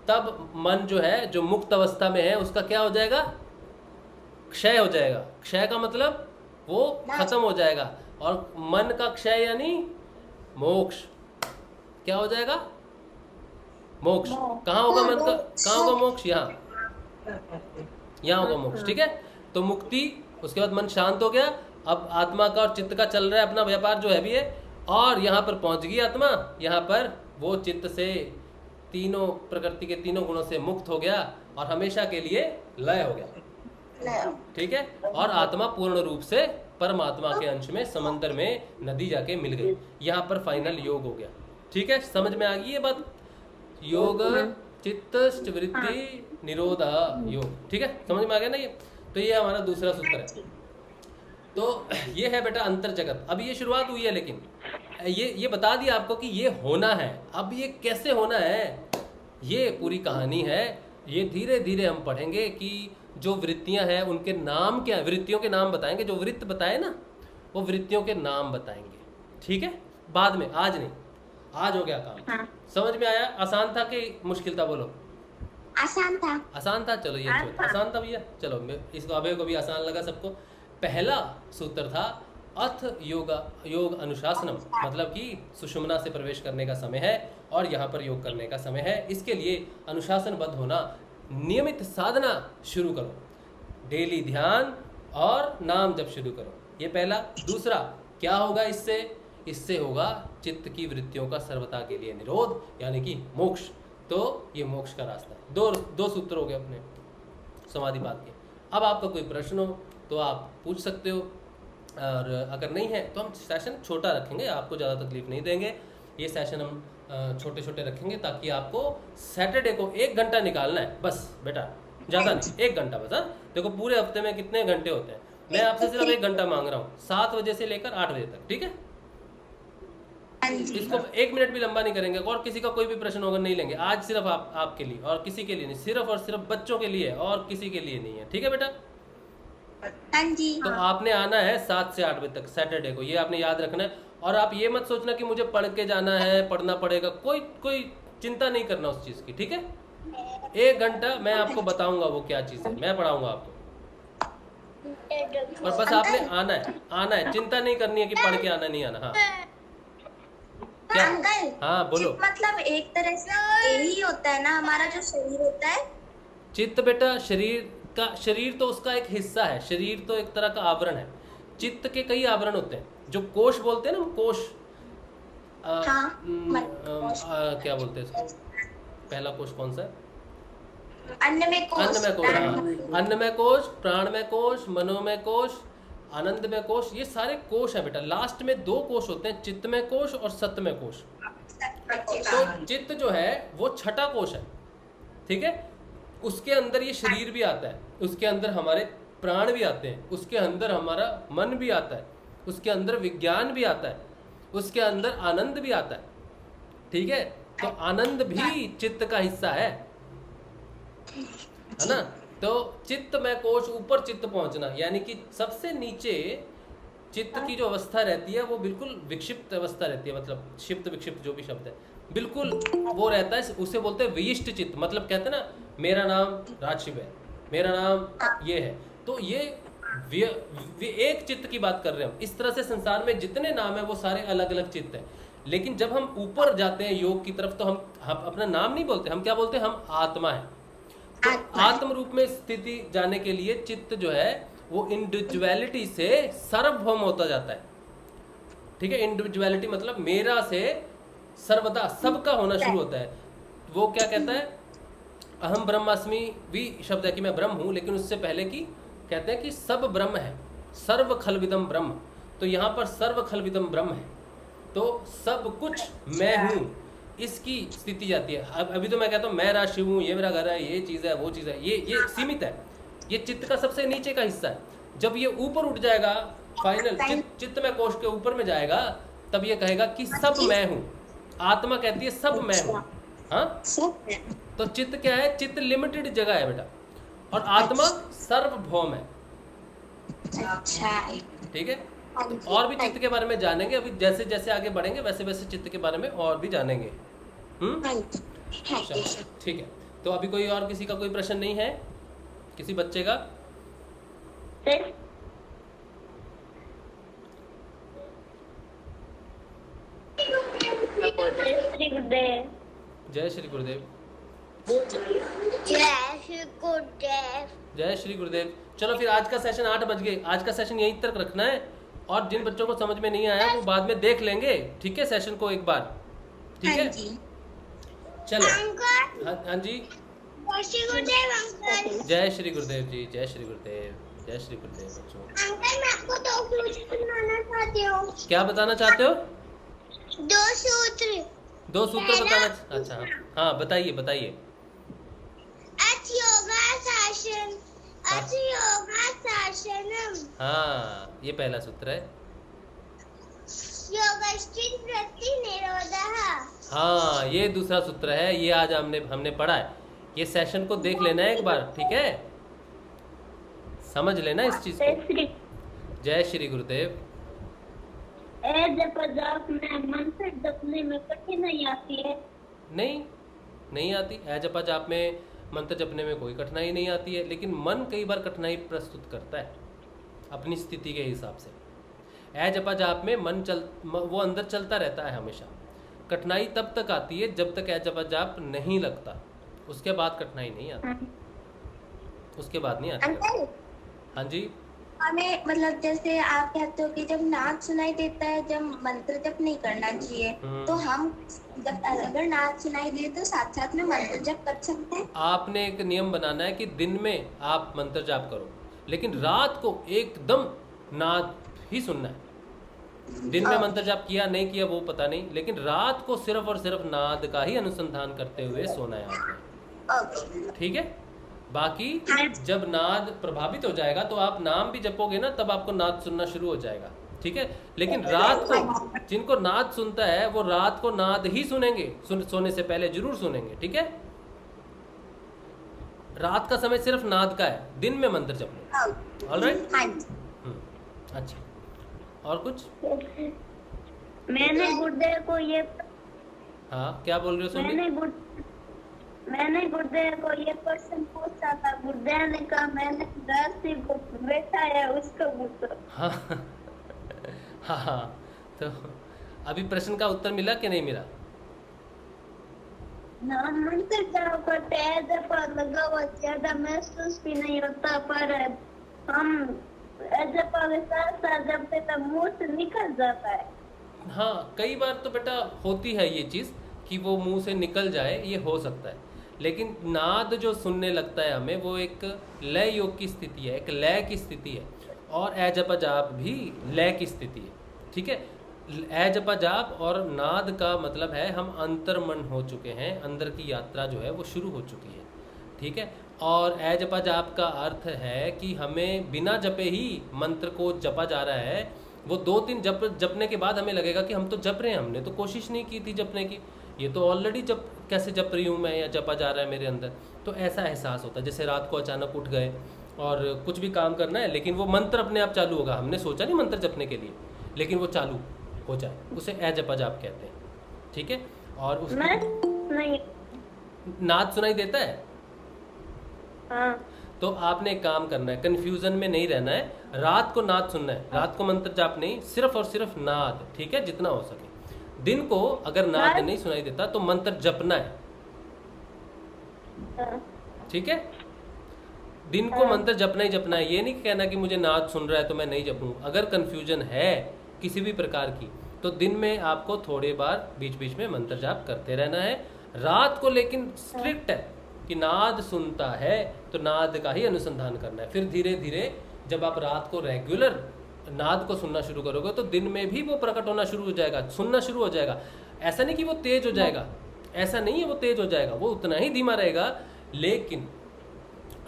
तब मन जो है, जो मुक्त अवस्था में है, उसका क्या हो जाएगा? क्षय हो जाएगा। क्षय का मतलब वो खत्म हो जाएगा, और मन का क्षय यानी मोक्ष। क्या हो जाएगा? मोक्ष। कहाँ होगा मन का, कहाँ होगा मोक्ष? यहाँ होगा मोक्ष, ठीक है। तो मुक्ति, उसके बाद मन शांत हो गया, अब आत्मा का और चित्त का चल रहा है अपना व्यापार जो है भी है, और यहाँ पर पहुँच गई आत्मा, यहाँ पर वो चित्त से तीनों प्रकृति के 3 गुणों से मुक्त हो गया और हमेशा के लिए लय हो गया, ठीक है। और आत्मा पूर्ण रूप से परमात्मा के अंश में, समंदर में नदी जाके मिल गई। यहाँ पर फाइनल योग हो गया, ठीक है। समझ में आ गई ये बात? योग चित्त वृत्ति निरोध योग, ठीक है, समझ में आ गया ना ये? तो ये हमारा दूसरा सूत्र है। तो ये है बेटा अंतर जगत। अब ये शुरुआत हुई है, लेकिन ये बता दिया आपको कि ये होना है। अब ये कैसे होना है, ये पूरी कहानी है। ये धीरे धीरे हम पढ़ेंगे कि जो वृत्तियां हैं उनके नाम क्या है, वृत्तियों के नाम बताएंगे। जो वृत्त बताए ना, वो वृत्तियों के नाम बताएंगे, ठीक है, बाद में, आज नहीं। आज हो गया काम। हाँ। समझ में आया? आसान था कि मुश्किल था? बोलो। आसान था। आसान था, चलो ये आसान था भैया। चलो इसको अभय को भी आसान लगा सबको। पहला सूत्र था अथ योग अनुशासनम, मतलब कि सुषुम्ना से प्रवेश करने का समय है और यहाँ पर योग करने का समय है। इसके लिए अनुशासनबद्ध होना, नियमित साधना शुरू करो, डेली ध्यान और नाम जप शुरू करो, ये पहला। दूसरा क्या होगा इससे होगा चित्त की वृत्तियों का सर्वथा के लिए निरोध, यानी कि मोक्ष। तो ये मोक्ष का रास्ता है। दो सूत्र हो गए अपने समाधि बात के। अब आपका कोई प्रश्न हो तो आप पूछ सकते हो, और अगर नहीं है तो हम सेशन छोटा रखेंगे, आपको ज़्यादा तकलीफ नहीं देंगे। ये सेशन हम छोटे छोटे रखेंगे ताकि आपको सैटरडे को 1 घंटा निकालना है बस बेटा, ज़्यादा नहीं, 1 घंटा बस। हाँ, देखो पूरे हफ्ते में कितने घंटे होते हैं, मैं आपसे सिर्फ 1 घंटा मांग रहा हूँ, 7 बजे से लेकर 8 बजे तक, ठीक है। इसको 1 मिनट भी लंबा नहीं करेंगे, और किसी का कोई भी प्रश्न होगा नहीं लेंगे। आज सिर्फ आपके लिए और किसी के लिए नहीं, सिर्फ और सिर्फ बच्चों के लिए और किसी के लिए नहीं है, ठीक है बेटा। तो आपने आना है 7 से 8 बजे तक सैटरडे को, ये आपने याद रखना है। और आप ये मत सोचना कि मुझे पढ़ के जाना है, पढ़ना पड़ेगा, कोई चिंता नहीं करना उस चीज़ की, ठीक है। 1 घंटा मैं आपको बताऊंगा वो क्या चीज़ है, मैं पढ़ाऊंगा आपको, और बस आपने आना है, चिंता नहीं करनी है कि पढ़ के आना नहीं आना। हाँ क्या अंकल? हाँ बोलो। मतलब एक तरह से यही होता है ना हमारा जो शरीर होता है। चित्त बेटा शरीर तो उसका एक हिस्सा है, शरीर तो एक तरह का आवरण है। चित्त के कई आवरण होते हैं, जो कोश बोलते हैं ना, कोश। क्या बोलते हैं इसको? पहला कोश कौन सा है? अन्नमय कोश। अन्नमय कोश, प्राणमय कोश, मनोमय कोश, आनंदमय कोश, ये सारे कोश है बेटा। लास्ट में 2 कोश होते हैं, चित्तमय कोश और सत्यमय कोश। तो चित्त जो है वो छठा कोश है, ठीक है। उसके अंदर ये शरीर भी आता है, उसके अंदर हमारे प्राण भी आते हैं, उसके अंदर हमारा मन भी आता है, उसके अंदर विज्ञान भी आता है, उसके अंदर आनंद भी आता है, ठीक है। तो आनंद भी चित्त का हिस्सा है ना। तो चित्त में कोश, ऊपर चित्त पहुंचना, यानी कि सबसे नीचे चित्त की जो अवस्था रहती है वो बिल्कुल विक्षिप्त अवस्था रहती है, मतलब क्षिप्त विक्षिप्त जो भी शब्द है बिल्कुल वो रहता है, उसे बोलते हैं विशिष्ट चित्त। मतलब कहते हैं ना मेरा नाम राजशिव है, मेरा नाम ये है, तो ये एक चित्त की बात कर रहे हैं हम। इस तरह से संसार में जितने नाम है वो सारे अलग अलग चित्त हैं। लेकिन जब हम ऊपर जाते हैं योग की तरफ तो हम अपना नाम नहीं बोलते, हम क्या बोलते हैं, हम आत्मा है। तो आत्म रूप में स्थिति जाने के लिए चित्त जो है वो इंडिविजुअलिटी से सार्वभौम होता जाता है, ठीक है। इंडिविजुअलिटी मतलब मेरा से सर्वदा सबका होना शुरू होता है। वो क्या कहता है, अहम ब्रह्मास्मि भी शब्द है कि मैं ब्रह्म हूं, लेकिन उससे पहले की कहते हैं कि सब ब्रह्म है, सर्व खलविदम ब्रह्म। तो यहाँ पर सर्व खलविदम ब्रह्म है, तो सब कुछ मैं हूँ, इसकी स्थिति जाती है। अभी तो मैं कहता हूँ मैं राशिव हूँ, ये मेरा घर है, ये चीज़ है, वो चीज़ है, ये सीमित है, ये चित्त का सबसे नीचे का हिस्सा है। जब ये ऊपर उठ जाएगा, फाइनल चित्त में कोश के ऊपर में जाएगा, तब ये कहेगा कि सब मैं हूँ। आत्मा कहती है सब मैं हूँ, हाँ। तो चित्त क्या है, चित्त लिमिटेड जगह है बेटा, और आत्मा सार्वभौम है, ठीक है। तो और भी चित्त के बारे में जानेंगे, अभी जैसे जैसे आगे बढ़ेंगे वैसे वैसे चित्त के बारे में और भी जानेंगे। ठीक है। तो अभी कोई और किसी का कोई प्रश्न नहीं है, किसी बच्चे का? जय श्री गुरुदेव। जय श्री गुरुदेव। चलो फिर आज का सेशन 8 बज गए, आज का सेशन यहीं तक रखना है, और जिन बच्चों को समझ में नहीं आया वो बाद में देख लेंगे, ठीक है, सेशन को एक बार, ठीक है। चलो हाँ जी, जय श्री गुरुदेव जी, जय श्री गुरुदेव, जय श्री गुरुदेव। बच्चों अंकल मैं आपको 2 सूत्र बनाना चाहती हूँ। क्या बताना चाहते हो? 2 सूत्र। 2 सूत्र बताना, अच्छा हाँ बताइए बताइए। हाँ ये पहला सूत्र है। हाँ ये दूसरा सूत्र है, ये आज हमने पढ़ा है। ये सेशन को देख लेना है एक बार, ठीक है, समझ लेना इस चीज को। जय श्री गुरुदेव। मंत्र जपने में कठिनाई आती है? नहीं आती। जपा जाप में मंत्र जपने में कोई कठिनाई नहीं आती है, लेकिन मन कई बार कठिनाई प्रस्तुत करता है अपनी स्थिति के हिसाब से। जपा जाप में मन वो अंदर चलता रहता है हमेशा। कठिनाई तब तक आती है जब तक जपा जाप नहीं लगता, उसके बाद कठिनाई नहीं आती, उसके बाद नहीं आती। हाँ जी, हमें मतलब जैसे आप कहते हो कि जब नाद सुनाई देता है जब मंत्र जप नहीं करना चाहिए, तो हम जब अगर नाद सुनाई दे तो साथ साथ में मंत्र जप कर सकते हैं? आपने एक नियम बनाना है कि दिन में आप मंत्र जाप करो, लेकिन रात को एकदम नाद ही सुनना है। दिन में मंत्र जाप किया नहीं किया वो पता नहीं, लेकिन रात को सिर्फ और सिर्फ नाद का ही अनुसंधान करते हुए सोना है आपने, ठीक है। बाकी जब नाद प्रभावित हो जाएगा तो आप नाम भी जपोगे ना, तब आपको नाद सुनना शुरू हो जाएगा, ठीक है। लेकिन रात को जिनको नाद सुनता है वो रात को नाद ही सुनेंगे, सोने से पहले जरूर सुनेंगे, ठीक है। रात का समय सिर्फ नाद का है, दिन में मंत्र जपो। ऑलराइट, अच्छा। और कुछ? मैंने गुरुदेव को ये, हाँ क्या बोल रहे हो? मैंने गुरुदेव को ये प्रश्न पूछा था, गुरुदेव ने कहा मैंने राशि को बैठा है उसको पूछो। हाँ तो अभी प्रश्न का उत्तर मिला कि नहीं मिला? मंत्र जाप करते हैं जब लगा हुआ ज्यादा महसूस भी नहीं होता, पर हम जब जपते तब मुंह से निकल जाता है। हाँ कई बार तो बेटा होती है ये चीज़ कि वो मुंह से निकल जाए, ये हो सकता है। लेकिन नाद जो सुनने लगता है हमें वो एक लय योग की स्थिति है, एक लय की स्थिति है। और ए जप जाप भी लय की स्थिति है, ठीक है। ए जप जाप और नाद का मतलब है हम अंतर्मन हो चुके हैं, अंदर की यात्रा जो है वो शुरू हो चुकी है, ठीक है। और ए जपा जाप का अर्थ है कि हमें बिना जपे ही मंत्र को जपा जा रहा है। वो 2-3 जपने के बाद हमें लगेगा कि हम तो जप रहे हैं, हमने तो कोशिश नहीं की थी जपने की, ये तो ऑलरेडी कैसे जप रही हूँ मैं, या जपा जा रहा है मेरे अंदर। तो ऐसा एहसास होता है जैसे रात को अचानक उठ गए और कुछ भी काम करना है, लेकिन वो मंत्र अपने आप चालू होगा, हमने सोचा नहीं मंत्र जपने के लिए, लेकिन वो चालू हो जाए, उसे ए जपा जाप कहते हैं, ठीक है। और नहीं नाद सुनाई देता है। हाँ तो आपने एक काम करना है, कंफ्यूजन में नहीं रहना है, रात को नाद सुनना है, रात को मंत्र जाप नहीं, सिर्फ और सिर्फ नाद, ठीक है, जितना हो सके। दिन को अगर नाद नहीं सुनाई देता तो मंत्र जपना है, ठीक है। दिन को मंत्र जपना ही जपना है, ये नहीं कहना कि मुझे नाद सुन रहा है तो मैं नहीं जपूँ। अगर कंफ्यूजन है किसी भी प्रकार की तो दिन में आपको थोड़े बार बीच बीच में मंत्र जाप करते रहना है। रात को लेकिन स्ट्रिक्ट है कि नाद सुनता है तो नाद का ही अनुसंधान करना है। फिर धीरे धीरे जब आप रात को रेगुलर नाद को सुनना शुरू करोगे तो दिन में भी वो प्रकट होना शुरू हो जाएगा, सुनना शुरू हो जाएगा। ऐसा नहीं कि वो तेज हो जाएगा, ऐसा नहीं है वो तेज हो जाएगा, वो उतना ही धीमा रहेगा। लेकिन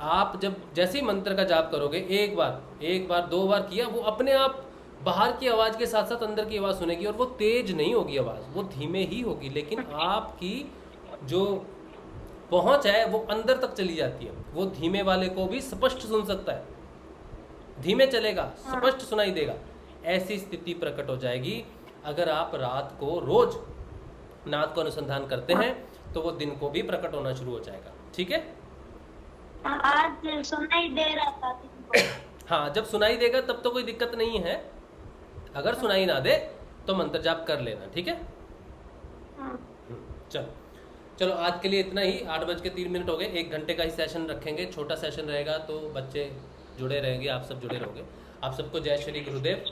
आप जब जैसे ही मंत्र का जाप करोगे, एक बार 2 बार किया, वो अपने आप बाहर की आवाज़ के साथ साथ अंदर की आवाज़ सुनेगी, और वो तेज नहीं होगी आवाज़, वो धीमे ही होगी, लेकिन आपकी जो पहुंच है वो अंदर तक चली जाती है। वो धीमे वाले को भी स्पष्ट सुन सकता है, धीमे चलेगा, स्पष्ट सुनाई देगा। ऐसी स्थिति प्रकट हो जाएगी अगर आप रात को रोज नाद को अनुसंधान करते हैं, तो वो दिन को भी प्रकट होना शुरू हो जाएगा, ठीक है। आज सुनाई दे रहा था दिन को। हाँ, जब सुनाई देगा तब तो कोई दिक्कत नहीं है, अगर सुनाई ना दे तो मंत्र जाप कर लेना, ठीक है। चलो आज के लिए इतना ही। 8:03 हो गए। 1 घंटे का ही सेशन रखेंगे, छोटा सेशन रहेगा तो बच्चे जुड़े रहेंगे, आप सब जुड़े रहोगे। आप सबको जय श्री गुरुदेव।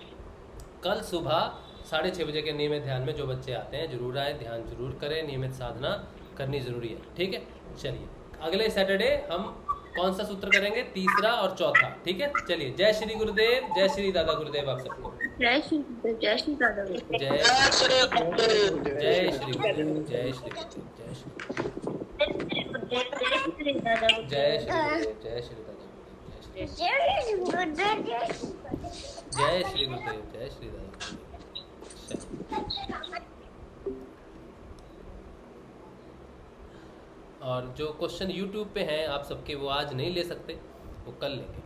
कल सुबह 6:30 बजे के नियमित ध्यान में जो बच्चे आते हैं जरूर आए, ध्यान जरूर करें, नियमित साधना करनी जरूरी है, ठीक है। चलिए अगले सैटरडे हम कौन सा सूत्र करेंगे, तीसरा और चौथा, ठीक है। चलिए जय श्री गुरुदेव, जय श्री दादा गुरुदेव आप सबको। जय श्री गुरुदेव, जय श्री दादा गुरुदेव, जय श्री गुरुदेव, जय श्री गुरुदेव, जय श्री गुरुदेव, जय श्री जय श्री दादा गुरुदेव, जय श्री गुरुदेव, जय श्री दादा गुरुदेव, जय श्री गुरुदेव, जय श्री दादा गुरुदेव। और जो क्वेश्चन YouTube पे हैं आप सबके, वो आज नहीं ले सकते, वो कल लेंगे।